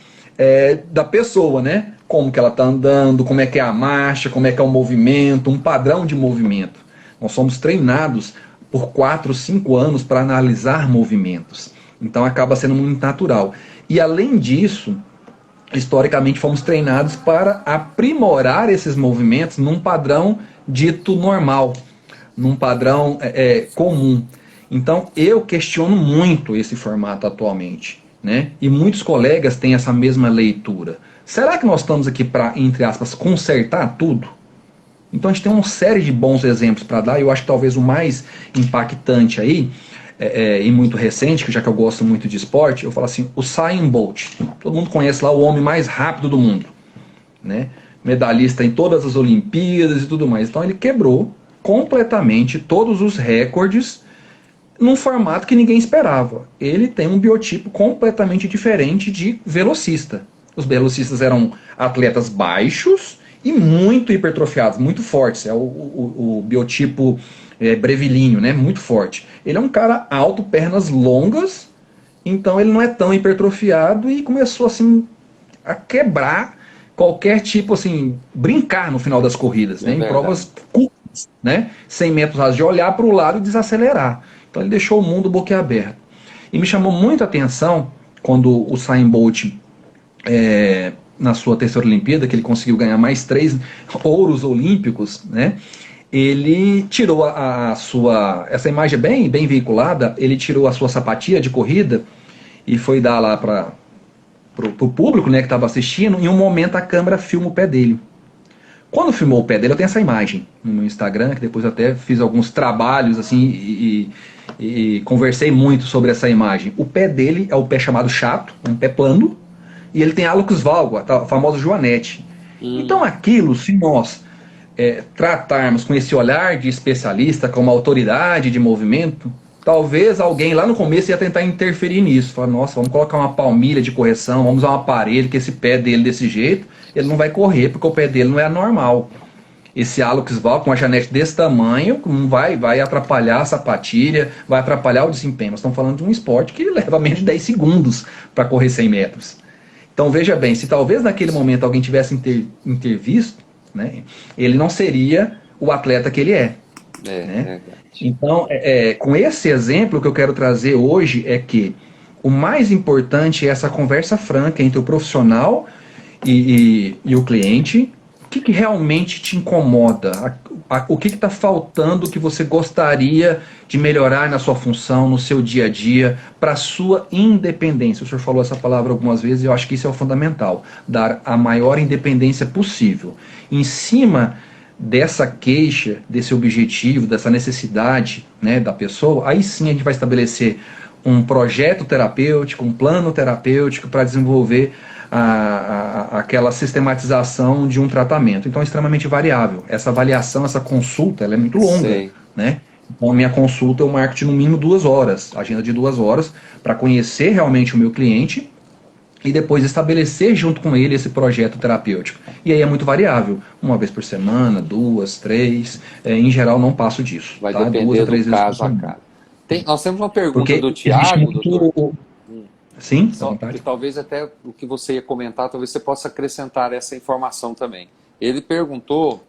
S2: da pessoa, né? Como que ela está andando, como é que é a marcha, como é que é o movimento, um padrão de movimento. Nós somos treinados por 4, 5 anos para analisar movimentos. Então acaba sendo muito natural. E além disso, historicamente fomos treinados para aprimorar esses movimentos num padrão dito normal, num padrão comum. Então eu questiono muito esse formato atualmente, né? E muitos colegas têm essa mesma leitura. Será que nós estamos aqui para, entre aspas, consertar tudo? Então a gente tem uma série de bons exemplos para dar, e eu acho que talvez o mais impactante aí, e muito recente, já que eu gosto muito de esporte, eu falo assim, o Usain Bolt. Todo mundo conhece lá o homem mais rápido do mundo, né? Medalhista em todas as Olimpíadas e tudo mais. Então ele quebrou completamente todos os recordes num formato que ninguém esperava. Ele tem um biotipo completamente diferente de velocista. Os velocistas eram atletas baixos e muito hipertrofiados, muito fortes. É o biotipo brevilíneo, né? Muito forte. Ele é um cara alto, pernas longas, então ele não é tão hipertrofiado e começou assim a quebrar qualquer tipo, assim, brincar no final das corridas,
S1: É
S2: né? Em
S1: verdade.
S2: provas curtas, né? 100 metros rasos, de olhar para o lado e desacelerar. Então ele deixou o mundo boquiaberto. E me chamou muito a atenção quando o Usain Bolt, na sua terceira Olimpíada, que ele conseguiu ganhar mais 3 ouros olímpicos, né? Ele tirou a sua, essa imagem é bem veiculada, ele tirou a sua sapatilha de corrida e foi dar lá para o público, né, que estava assistindo. Em um momento a câmera filma o pé dele. Quando filmou o pé dele, eu tenho essa imagem no meu Instagram, que depois eu até fiz alguns trabalhos assim e conversei muito sobre essa imagem. O pé dele é o pé chamado chato, um pé plano, e ele tem hálux valgo, a famosa joanete. Então aquilo, se nós tratarmos com esse olhar de especialista, como autoridade de movimento, talvez alguém lá no começo ia tentar interferir nisso. Falar, nossa, vamos colocar uma palmilha de correção, vamos usar um aparelho que esse pé dele desse jeito, ele não vai correr porque o pé dele não é normal. Esse hálux valgo com uma janete desse tamanho vai atrapalhar a sapatilha, vai atrapalhar o desempenho. Nós estamos falando de um esporte que leva menos de 10 segundos para correr 100 metros. Então veja bem, se talvez naquele momento alguém tivesse intervisto, né, ele não seria o atleta que ele é. Né?
S1: Verdade.
S2: Então, com esse exemplo, o que eu quero trazer hoje é que o mais importante é essa conversa franca entre o profissional e o cliente. O que realmente te incomoda? O que está faltando que você gostaria de melhorar na sua função, no seu dia a dia, para a sua independência? O senhor falou essa palavra algumas vezes e eu acho que isso é o fundamental. Dar a maior independência possível. Em cima dessa queixa, desse objetivo, dessa necessidade, né, da pessoa, aí sim a gente vai estabelecer um projeto terapêutico, um plano terapêutico para desenvolver aquela sistematização de um tratamento. Então é extremamente variável. Essa avaliação, essa consulta, ela é muito longa, né? Então a minha consulta eu marco de no mínimo 2 horas, agenda de 2 horas, para conhecer realmente o meu cliente e depois estabelecer junto com ele esse projeto terapêutico. E aí é muito variável. 1 vez por semana, 2, 3, em geral não passo disso.
S1: Vai
S2: tá?
S1: depender
S2: 2 a 3
S1: do
S2: vezes por
S1: caso a
S2: semana.
S1: caso. Nós temos uma pergunta
S2: Porque
S1: do
S2: existe
S1: Tiago, doutor.
S2: muito... Sim, à
S1: Que
S2: vontade.
S1: talvez até o que você ia comentar, talvez você possa acrescentar essa informação também. Ele perguntou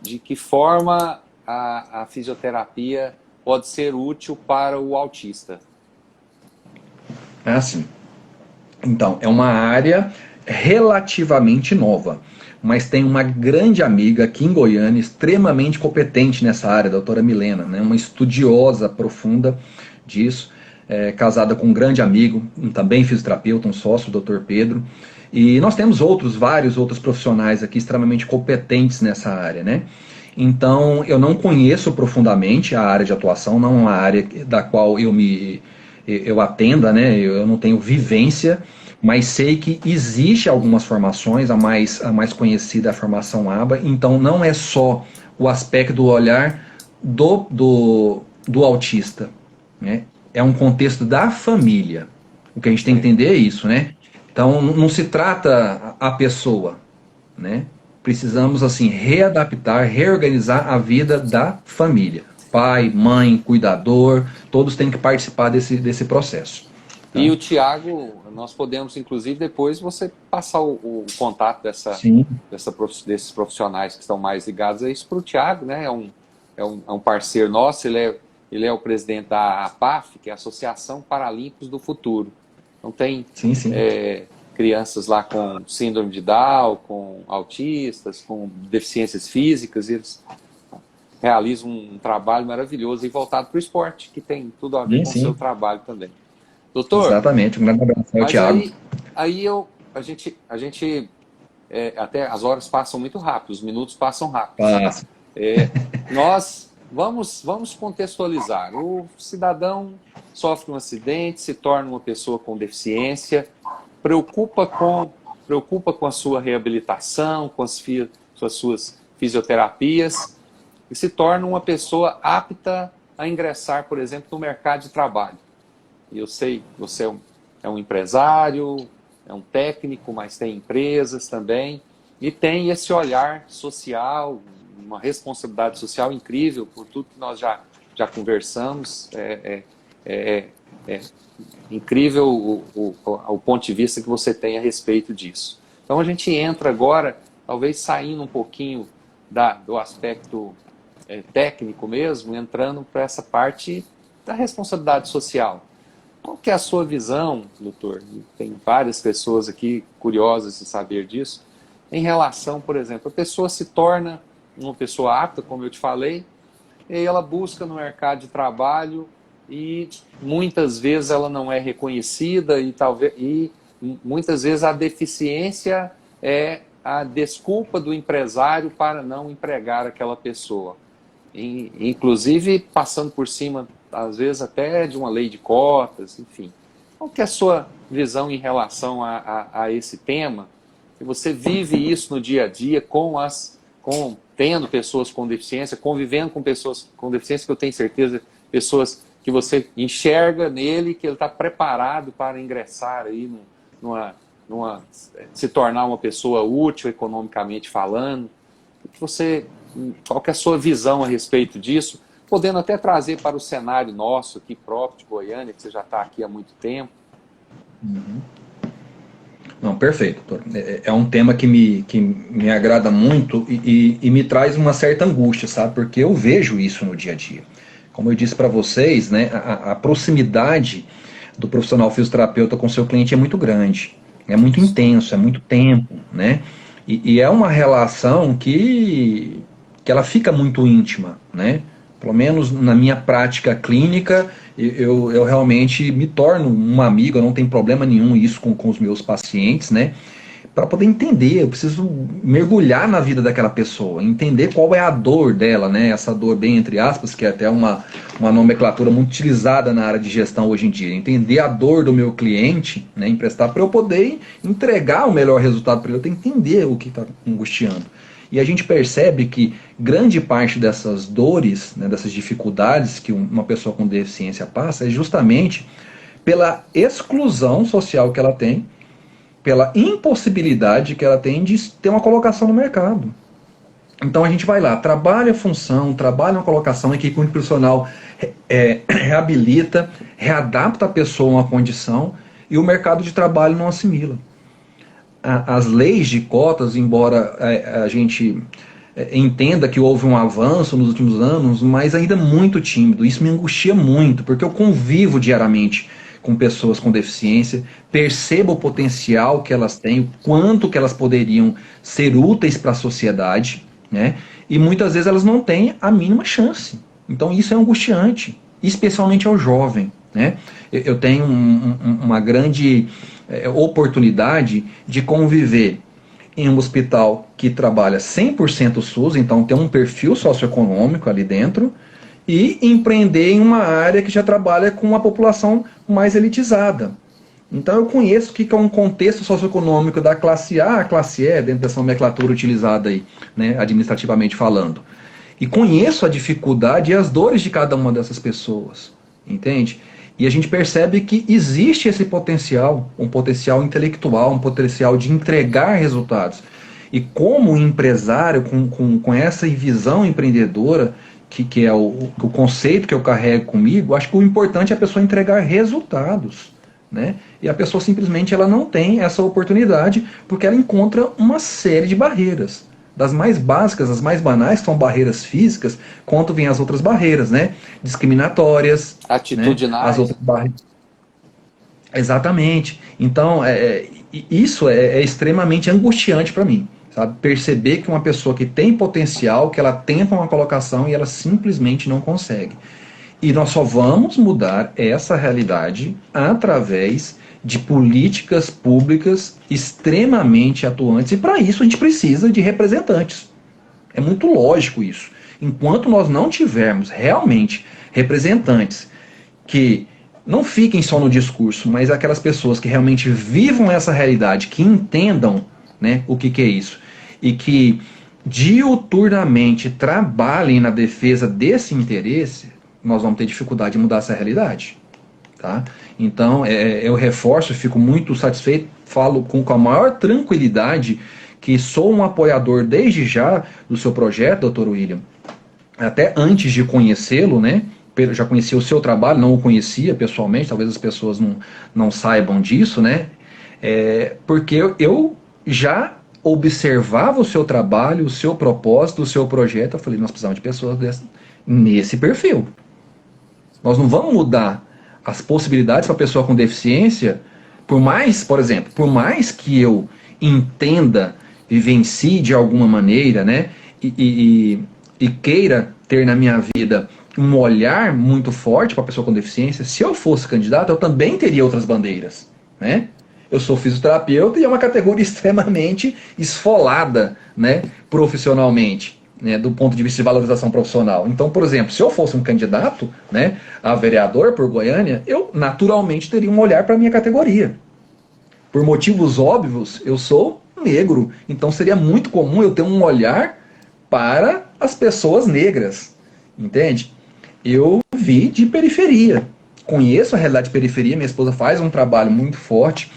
S1: de que forma a fisioterapia pode ser útil para o autista.
S2: É assim. Então, é uma área relativamente nova, mas tem uma grande amiga aqui em Goiânia, extremamente competente nessa área, a doutora Milena, né, uma estudiosa profunda disso, casada com um grande amigo, também fisioterapeuta, um sócio, o doutor Pedro, e nós temos vários outros profissionais aqui extremamente competentes nessa área, né? Então, eu não conheço profundamente a área de atuação, não é uma área da qual eu atenda, né? Eu não tenho vivência, mas sei que existe algumas formações, a mais conhecida é a formação ABA, então não é só o aspecto do olhar do autista, né? É um contexto da família. O que a gente tem que entender é isso, né? Então não se trata a pessoa, né? Precisamos assim readaptar, reorganizar a vida da família. Pai, mãe, cuidador, todos têm que participar desse processo. Tá?
S1: E o Tiago, nós podemos, inclusive, depois você passar o contato desses profissionais que estão mais ligados a isso para o Tiago, né? É um parceiro nosso, ele é o presidente da APAF, que é a Associação Paralímpicos do Futuro. Então tem crianças lá com síndrome de Down, com autistas, com deficiências físicas, e eles realizam um trabalho maravilhoso e voltado para o esporte, que tem tudo a ver com o seu trabalho também. Doutor,
S2: exatamente, um grande abraço ao
S1: mas
S2: Thiago.
S1: a gente até as horas passam muito rápido, os minutos passam rápido.
S2: Passa.
S1: Nós vamos contextualizar. O cidadão sofre um acidente, se torna uma pessoa com deficiência, preocupa com a sua reabilitação, com as suas fisioterapias, e se torna uma pessoa apta a ingressar, por exemplo, no mercado de trabalho. E eu sei, você é um empresário, é um técnico, mas tem empresas também, e tem esse olhar social, uma responsabilidade social incrível por tudo que nós já conversamos. É incrível o ponto de vista que você tem a respeito disso. Então a gente entra agora, talvez saindo um pouquinho do aspecto técnico mesmo, entrando para essa parte da responsabilidade social. Qual que é a sua visão, doutor? Tem várias pessoas aqui curiosas de saber disso, em relação, por exemplo, a pessoa se torna uma pessoa apta, como eu te falei, e ela busca no mercado de trabalho e muitas vezes ela não é reconhecida e muitas vezes a deficiência é a desculpa do empresário para não empregar aquela pessoa. Inclusive passando por cima, às vezes até de uma lei de cotas, enfim. Qual que é a sua visão em relação a esse tema? Se você vive isso no dia a dia tendo pessoas com deficiência, convivendo com pessoas com deficiência, que eu tenho certeza, pessoas que você enxerga nele, que ele está preparado para ingressar aí se tornar uma pessoa útil economicamente falando. Qual que é a sua visão a respeito disso? Podendo até trazer para o cenário nosso aqui próprio de Goiânia, que você já está aqui há muito tempo.
S2: Uhum. Não, perfeito, doutor. É um tema que me agrada muito e me traz uma certa angústia, sabe? Porque eu vejo isso no dia a dia. Como eu disse para vocês, né, a proximidade do profissional fisioterapeuta com seu cliente é muito grande, é muito intenso, é muito tempo, né? E é uma relação que ela fica muito íntima, né? Pelo menos na minha prática clínica, eu realmente me torno um amigo, eu não tenho problema nenhum isso com os meus pacientes, né? Para poder entender, eu preciso mergulhar na vida daquela pessoa, entender qual é a dor dela, né? Essa dor bem entre aspas, que é até uma nomenclatura muito utilizada na área de gestão hoje em dia. Entender a dor do meu cliente, né? Emprestar para eu poder entregar o melhor resultado para ele, eu tenho que entender o que está angustiando. E a gente percebe que grande parte dessas dores, né, dessas dificuldades que uma pessoa com deficiência passa é justamente pela exclusão social que ela tem, pela impossibilidade que ela tem de ter uma colocação no mercado. Então a gente vai lá, trabalha a função, trabalha uma colocação, a equipe multiprofissional reabilita, readapta a pessoa a uma condição e o mercado de trabalho não assimila. As leis de cotas, embora a gente entenda que houve um avanço nos últimos anos, mas ainda muito tímido. Isso me angustia muito, porque eu convivo diariamente com pessoas com deficiência, percebo o potencial que elas têm, o quanto que elas poderiam ser úteis para a sociedade, né? E muitas vezes elas não têm a mínima chance. Então isso é angustiante, especialmente ao jovem, né? Eu tenho uma grande oportunidade de conviver em um hospital que trabalha 100% SUS, então tem um perfil socioeconômico ali dentro, e empreender em uma área que já trabalha com uma população mais elitizada. Então eu conheço o que é um contexto socioeconômico da classe A à classe E, dentro dessa nomenclatura utilizada aí, né, administrativamente falando. E conheço a dificuldade e as dores de cada uma dessas pessoas, entende? E a gente percebe que existe esse potencial, um potencial intelectual, um potencial de entregar resultados. E como empresário, com essa visão empreendedora, que é o conceito que eu carrego comigo, acho que o importante é a pessoa entregar resultados, né? E a pessoa simplesmente ela não tem essa oportunidade porque ela encontra uma série de barreiras. Das mais básicas, as mais banais, que são barreiras físicas, quanto vem as outras barreiras, né? Discriminatórias.
S1: Atitudinais.
S2: Né? As outras barreiras. Exatamente. Então, isso é extremamente angustiante para mim. Sabe? Perceber que uma pessoa que tem potencial, que ela tenta uma colocação e ela simplesmente não consegue. E nós só vamos mudar essa realidade através de políticas públicas extremamente atuantes. E para isso a gente precisa de representantes. É muito lógico isso. Enquanto nós não tivermos realmente representantes que não fiquem só no discurso, mas aquelas pessoas que realmente vivam essa realidade, que entendam, né, o que é isso, e que diuturnamente trabalhem na defesa desse interesse, nós vamos ter dificuldade de mudar essa realidade. Tá? Então, eu reforço, fico muito satisfeito, falo com a maior tranquilidade que sou um apoiador desde já do seu projeto, doutor William, até antes de conhecê-lo, né? Já conhecia o seu trabalho, não o conhecia pessoalmente, talvez as pessoas não saibam disso, né? Porque eu já observava o seu trabalho, o seu propósito, o seu projeto. Eu falei, nós precisamos de pessoas nesse perfil. Nós não vamos mudar as possibilidades para a pessoa com deficiência, por mais, por exemplo, por mais que eu entenda, vivencie de alguma maneira, né? E queira ter na minha vida um olhar muito forte para a pessoa com deficiência, se eu fosse candidato, eu também teria outras bandeiras, né? Eu sou fisioterapeuta e é uma categoria extremamente esfolada, né, profissionalmente, né, do ponto de vista de valorização profissional. Então, por exemplo, se eu fosse um candidato, né, a vereador por Goiânia, eu naturalmente teria um olhar para a minha categoria. Por motivos óbvios, eu sou negro, então seria muito comum eu ter um olhar para as pessoas negras, entende? Eu vi de periferia, conheço a realidade de periferia, minha esposa faz um trabalho muito forte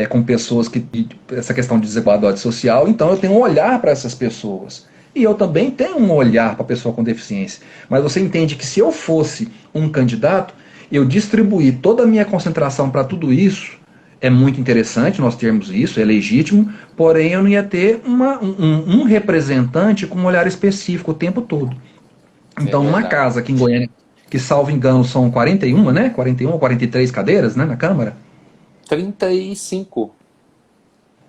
S2: com pessoas que essa questão de desigualdade social, então eu tenho um olhar para essas pessoas. E eu também tenho um olhar para a pessoa com deficiência. Mas você entende que se eu fosse um candidato, eu distribuir toda a minha concentração para tudo isso, é muito interessante nós termos isso, é legítimo, porém eu não ia ter um representante com um olhar específico o tempo todo. Então, numa casa aqui em Goiânia, que salvo engano são 41, né? 41 ou 43 cadeiras, né, na Câmara?
S1: 35.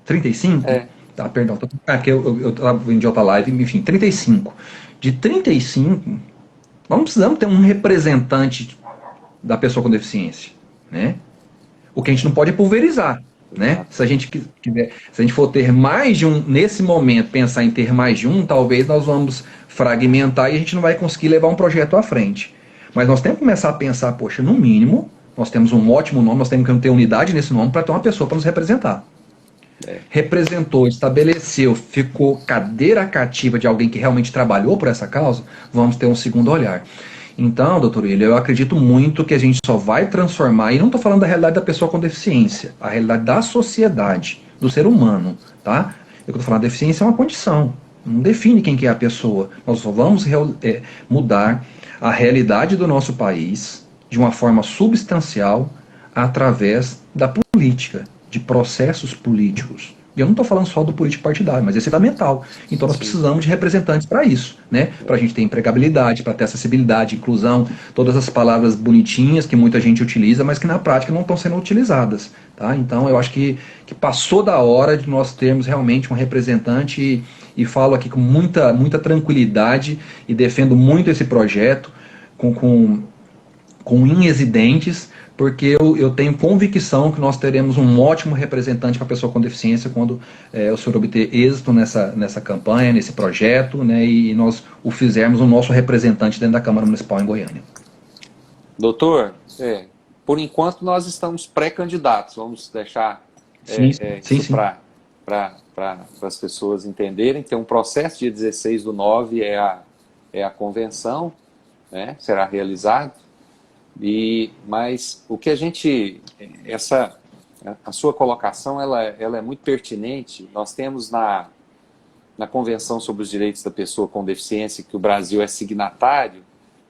S2: 35?
S1: É.
S2: Tá, perdão. Aqui eu tava em outra live, enfim, 35. De 35, nós não precisamos ter um representante da pessoa com deficiência, né? O que a gente não pode é pulverizar, né? Se a gente for ter mais de um, nesse momento, pensar em ter mais de um, talvez nós vamos fragmentar e a gente não vai conseguir levar um projeto à frente. Mas nós temos que começar a pensar, poxa, no mínimo, nós temos um ótimo nome, nós temos que ter unidade nesse nome para ter uma pessoa para nos representar. Representou, estabeleceu, ficou cadeira cativa de alguém que realmente trabalhou por essa causa, vamos ter um segundo olhar. Então, doutor William, eu acredito muito que a gente só vai transformar, e não estou falando da realidade da pessoa com deficiência, a realidade da sociedade, do ser humano, tá? Eu estou falando, a deficiência é uma condição, não define quem que é a pessoa. Nós só vamos mudar a realidade do nosso país de uma forma substancial através da política, de processos políticos. E eu não estou falando só do político partidário, mas esse é fundamental. Então nós precisamos de representantes para isso, né? Para a gente ter empregabilidade, para ter acessibilidade, inclusão, todas as palavras bonitinhas que muita gente utiliza, mas que na prática não estão sendo utilizadas. Tá? Então eu acho que passou da hora de nós termos realmente um representante e falo aqui com muita tranquilidade e defendo muito esse projeto com unhas e dentes, porque eu tenho convicção que nós teremos um ótimo representante para a pessoa com deficiência quando o senhor obter êxito nessa campanha, nesse projeto, né, e nós o fizermos o nosso representante dentro da Câmara Municipal em Goiânia.
S1: Doutor, por enquanto nós estamos pré-candidatos, vamos deixar isso para as pessoas entenderem. Tem um processo, dia 16/9 é a convenção, né, será realizado. Mas o que a sua colocação ela é muito pertinente. Nós temos na Convenção sobre os Direitos da Pessoa com Deficiência, que o Brasil é signatário,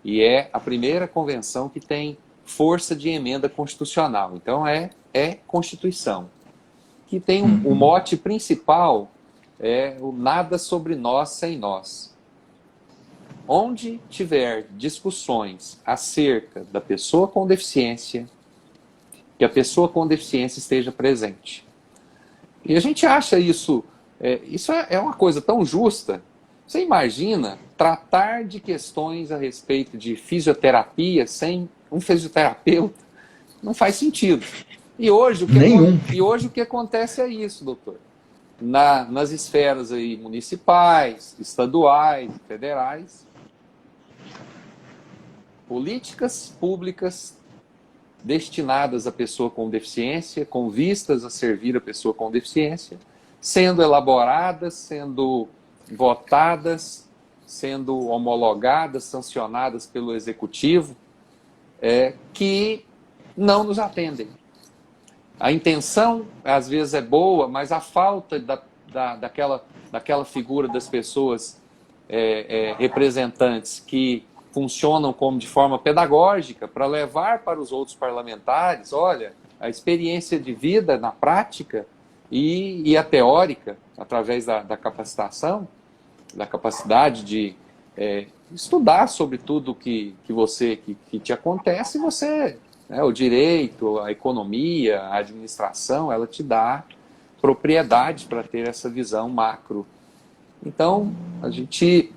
S1: e é a primeira convenção que tem força de emenda constitucional. Então é Constituição. Que tem o mote principal, o nada sobre nós sem nós. Onde tiver discussões acerca da pessoa com deficiência, que a pessoa com deficiência esteja presente. E a gente acha isso é uma coisa tão justa. Você imagina tratar de questões a respeito de fisioterapia sem um fisioterapeuta? Não faz sentido. E hoje o que acontece é isso, doutor. Nas esferas aí municipais, estaduais, federais, políticas públicas destinadas à pessoa com deficiência, com vistas a servir a pessoa com deficiência, sendo elaboradas, sendo votadas, sendo homologadas, sancionadas pelo Executivo, que não nos atendem. A intenção, às vezes, é boa, mas a falta daquela figura das pessoas representantes que funcionam como de forma pedagógica para levar para os outros parlamentares, olha, a experiência de vida na prática e a teórica, através da capacitação, da capacidade de estudar sobre tudo que te acontece, e você, o direito, a economia, a administração, ela te dá propriedade para ter essa visão macro. Então, a gente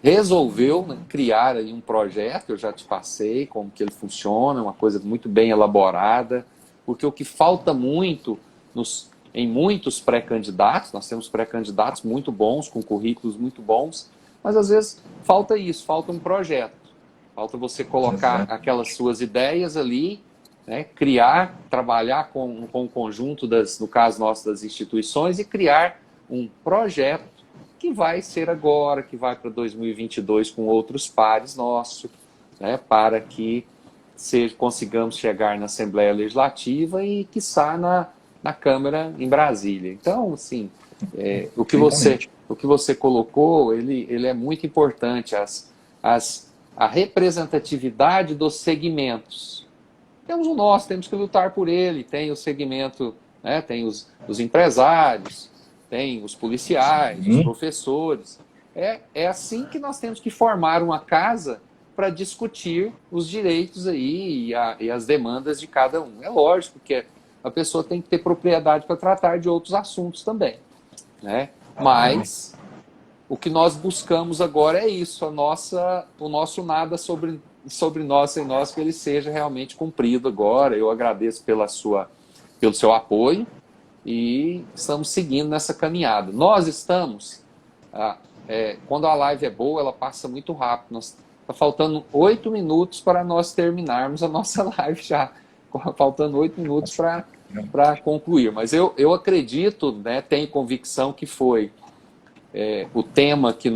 S1: resolveu, né, criar aí um projeto, eu já te passei como que ele funciona, uma coisa muito bem elaborada, porque o que falta muito em muitos pré-candidatos, nós temos pré-candidatos muito bons, com currículos muito bons, mas às vezes falta isso, falta um projeto, falta você colocar aquelas suas ideias ali, né, criar, trabalhar com o conjunto no caso nosso, das instituições, e criar um projeto que vai ser agora, que vai para 2022 com outros pares nossos, né, para que consigamos chegar na Assembleia Legislativa e, quiçá, na Câmara em Brasília. Então, assim, o que você colocou, ele é muito importante, a representatividade dos segmentos. Temos o nosso, temos que lutar por ele, tem o segmento, né, tem os empresários, tem os policiais, os professores. É assim que nós temos que formar uma casa para discutir os direitos aí e as demandas de cada um. É lógico que a pessoa tem que ter propriedade para tratar de outros assuntos também, né? Mas o que nós buscamos agora é isso, o nosso nada sobre nós sem nós, que ele seja realmente cumprido agora. Eu agradeço pelo seu apoio e estamos seguindo nessa caminhada. Nós estamos, quando a live é boa, ela passa muito rápido. Está faltando 8 minutos para nós terminarmos a nossa live já. Faltando 8 minutos para concluir. Mas eu acredito, né, tenho convicção que foi o tema que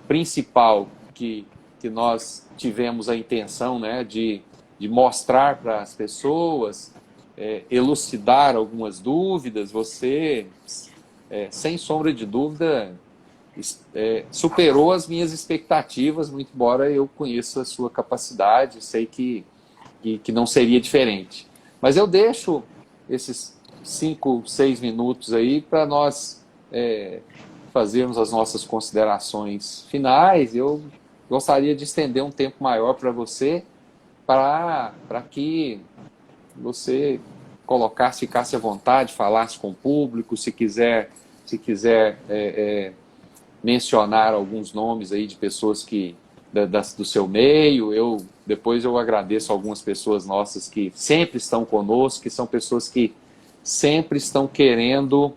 S1: principal que nós tivemos a intenção, né, de mostrar para as pessoas, elucidar algumas dúvidas. Você, sem sombra de dúvida, superou as minhas expectativas, muito embora eu conheça a sua capacidade, sei que não seria diferente. Mas eu deixo esses 5, 6 minutos aí para nós fazermos as nossas considerações finais. Eu gostaria de estender um tempo maior para você, para que você ficasse à vontade, falasse com o público, se quiser mencionar alguns nomes aí de pessoas do seu meio. Depois eu agradeço algumas pessoas nossas que sempre estão conosco, que são pessoas que sempre estão querendo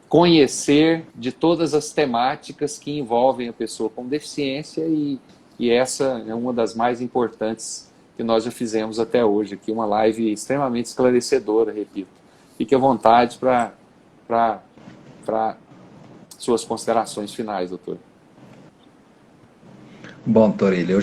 S1: conhecer de todas as temáticas que envolvem a pessoa com deficiência, e essa é uma das mais importantes que nós já fizemos até hoje aqui, uma live extremamente esclarecedora, repito. Fique à vontade para suas considerações finais, doutor.
S2: Bom, doutor Ilha, eu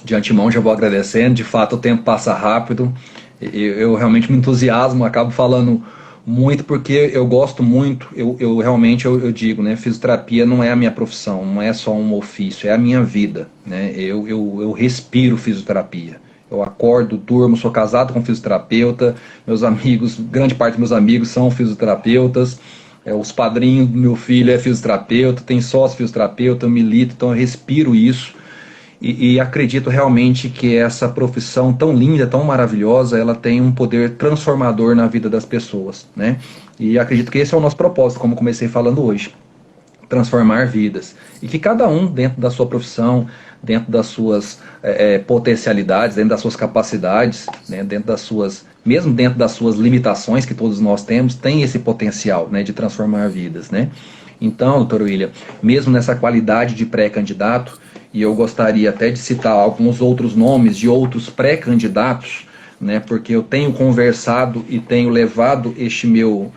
S2: de antemão já vou agradecendo. De fato, o tempo passa rápido, eu realmente me entusiasmo, acabo falando muito porque eu gosto muito. Eu realmente digo, né, fisioterapia não é a minha profissão, não é só um ofício, é a minha vida, né? Eu respiro fisioterapia. Eu acordo, durmo, sou casado com fisioterapeuta, meus amigos, grande parte dos meus amigos são fisioterapeutas, os padrinhos do meu filho é fisioterapeuta, tem sócio fisioterapeuta, eu milito, então eu respiro isso. E acredito realmente que essa profissão tão linda, tão maravilhosa, ela tem um poder transformador na vida das pessoas, né? E acredito que esse é o nosso propósito, como comecei falando hoje, transformar vidas. E que cada um, dentro da sua profissão, dentro das suas potencialidades, dentro das suas capacidades, né, mesmo dentro das suas limitações, que todos nós temos, tem esse potencial, né, de transformar vidas, né? Então, doutor William, mesmo nessa qualidade de pré-candidato, e eu gostaria até de citar alguns outros nomes de outros pré-candidatos, né, porque eu tenho conversado e tenho levado este meu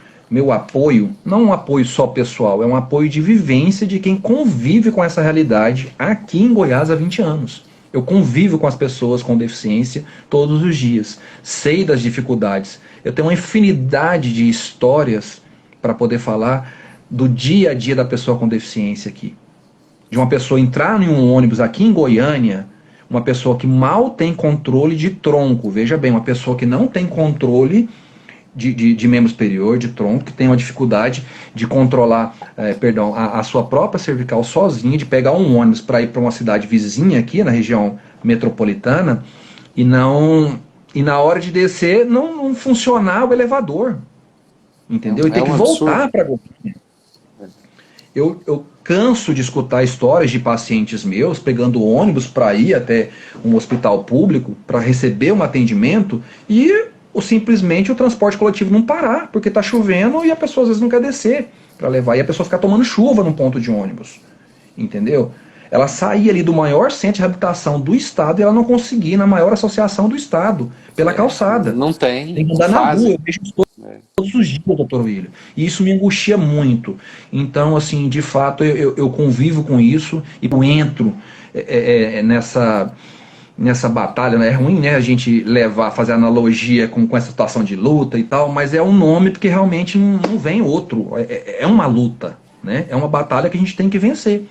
S2: apoio, não um apoio só pessoal, é um apoio de vivência de quem convive com essa realidade aqui em Goiás há 20 anos. Eu convivo com as pessoas com deficiência todos os dias, sei das dificuldades. Eu tenho uma infinidade de histórias para poder falar do dia a dia da pessoa com deficiência aqui. De uma pessoa entrar em um ônibus aqui em Goiânia, uma pessoa que mal tem controle de tronco, veja bem, uma pessoa que não tem controle de membro superior, de tronco, que tem uma dificuldade de controlar, a sua própria cervical sozinha, de pegar um ônibus para ir para uma cidade vizinha aqui na região metropolitana e na hora de descer não funcionar o elevador, entendeu? E tem que voltar para Goiânia. Eu canso de escutar histórias de pacientes meus pegando ônibus para ir até um hospital público para receber um atendimento e simplesmente o transporte coletivo não parar, porque está chovendo e a pessoa às vezes não quer descer para levar, e a pessoa ficar tomando chuva num ponto de ônibus, entendeu? Ela saía ali do maior centro de reabilitação do estado e ela não conseguia ir na maior associação do estado, pela calçada.
S1: Não tem.
S2: Tem que andar na rua, eu vejo isso todos os dias, doutor William. E isso me angustia muito. Então, assim, de fato, eu convivo com isso e eu entro nessa batalha, né? É ruim, né, a gente fazer analogia com essa situação de luta e tal, mas é um nome porque realmente não vem outro. É uma luta, né? É uma batalha que a gente tem que vencer,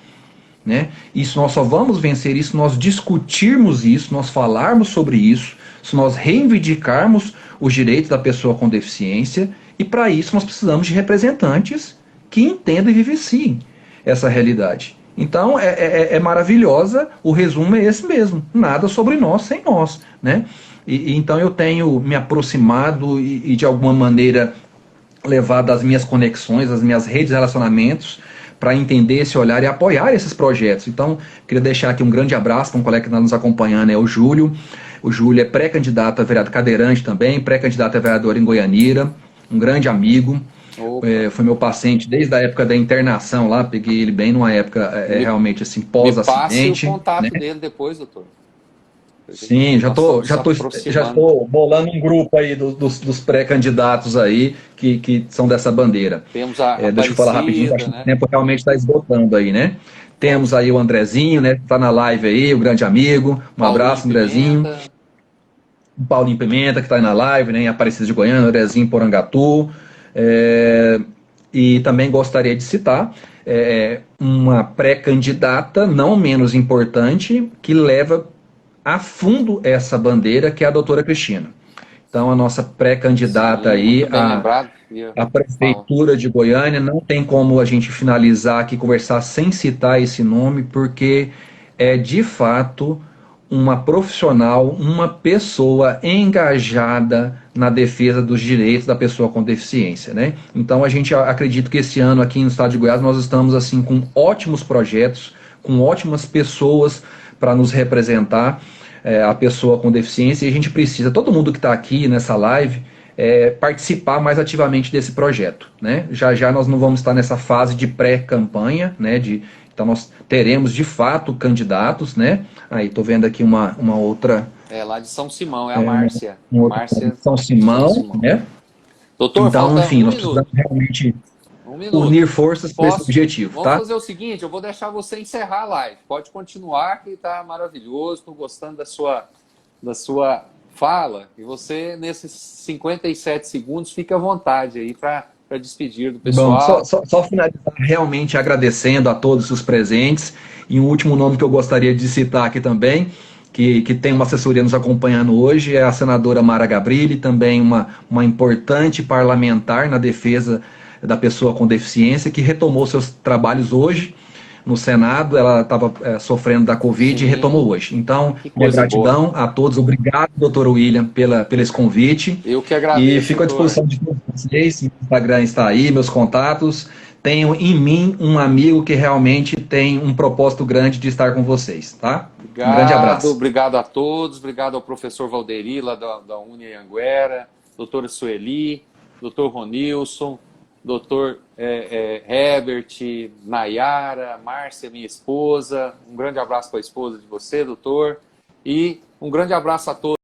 S2: né? Isso nós só vamos vencer isso se nós discutirmos isso, nós falarmos sobre isso, se nós reivindicarmos os direitos da pessoa com deficiência, e para isso nós precisamos de representantes que entendam e viveciem essa realidade. Então é maravilhosa, o resumo é esse mesmo, nada sobre nós sem nós, né? Então eu tenho me aproximado e de alguma maneira levado as minhas conexões, as minhas redes de relacionamentos para entender esse olhar e apoiar esses projetos. Então, queria deixar aqui um grande abraço para um colega que está nos acompanhando, é o Júlio. O Júlio é pré-candidato a vereador cadeirante também, pré-candidato a vereador em Goianira, um grande amigo. Foi meu paciente desde a época da internação lá, peguei ele bem numa época realmente assim, pós-acidente.
S1: Passe o contato,
S2: né,
S1: dele depois, doutor.
S2: Sim, já estou bolando um grupo aí dos pré-candidatos aí que são dessa bandeira.
S1: Temos
S2: deixa eu falar rapidinho, acho que o tempo realmente está esgotando aí, né? Temos aí o Andrezinho, né? Que está na live aí, o grande amigo. Um abraço, Andrezinho. O Paulinho Pimenta, que está aí na live, né? Em Aparecida de Goiânia, Andrezinho em Porangatu. E também gostaria de citar uma pré-candidata, não menos importante, que leva a fundo essa bandeira, que é a doutora Cristina. Então, a nossa pré-candidata aí à Prefeitura de Goiânia, não tem como a gente finalizar aqui, conversar sem citar esse nome, porque é de fato uma profissional, uma pessoa engajada na defesa dos direitos da pessoa com deficiência, né? Então, a gente acredita que esse ano aqui no estado de Goiás nós estamos assim com ótimos projetos, com ótimas pessoas para nos representar, a pessoa com deficiência, e a gente precisa, todo mundo que está aqui nessa live, participar mais ativamente desse projeto, né? Já nós não vamos estar nessa fase de pré-campanha, né? Então nós teremos de fato candidatos, né? Aí estou vendo aqui uma outra.
S1: Lá de São Simão, é a Márcia.
S2: Márcia São Simão, né?
S1: Doutor,
S2: então, enfim, nós precisamos realmente unir forças para esse objetivo.
S1: Vamos fazer o seguinte, eu vou deixar você encerrar a live. Pode continuar, que está maravilhoso, estou gostando da sua fala. E você, nesses 57 segundos, fica à vontade aí para despedir do pessoal.
S2: Bom, só finalizar realmente agradecendo a todos os presentes. E um último nome que eu gostaria de citar aqui também, que tem uma assessoria nos acompanhando hoje, é a senadora Mara Gabrilli, também uma importante parlamentar na defesa da pessoa com deficiência, que retomou seus trabalhos hoje no Senado. Ela estava sofrendo da Covid. Sim. E retomou hoje. Então, minha gratidão a todos. Obrigado, doutor William, pelo esse convite.
S1: Eu que agradeço.
S2: E fico à disposição de todos vocês. Meu Instagram está aí, meus contatos. Tenho em mim um amigo que realmente tem um propósito grande de estar com vocês, tá?
S1: Obrigado, um grande abraço. Obrigado a todos. Obrigado ao professor Valderi, lá da Anhanguera, doutora Sueli, doutor Ronilson, doutor Herbert, Nayara, Márcia, minha esposa. Um grande abraço para a esposa de você, doutor. E um grande abraço a todos.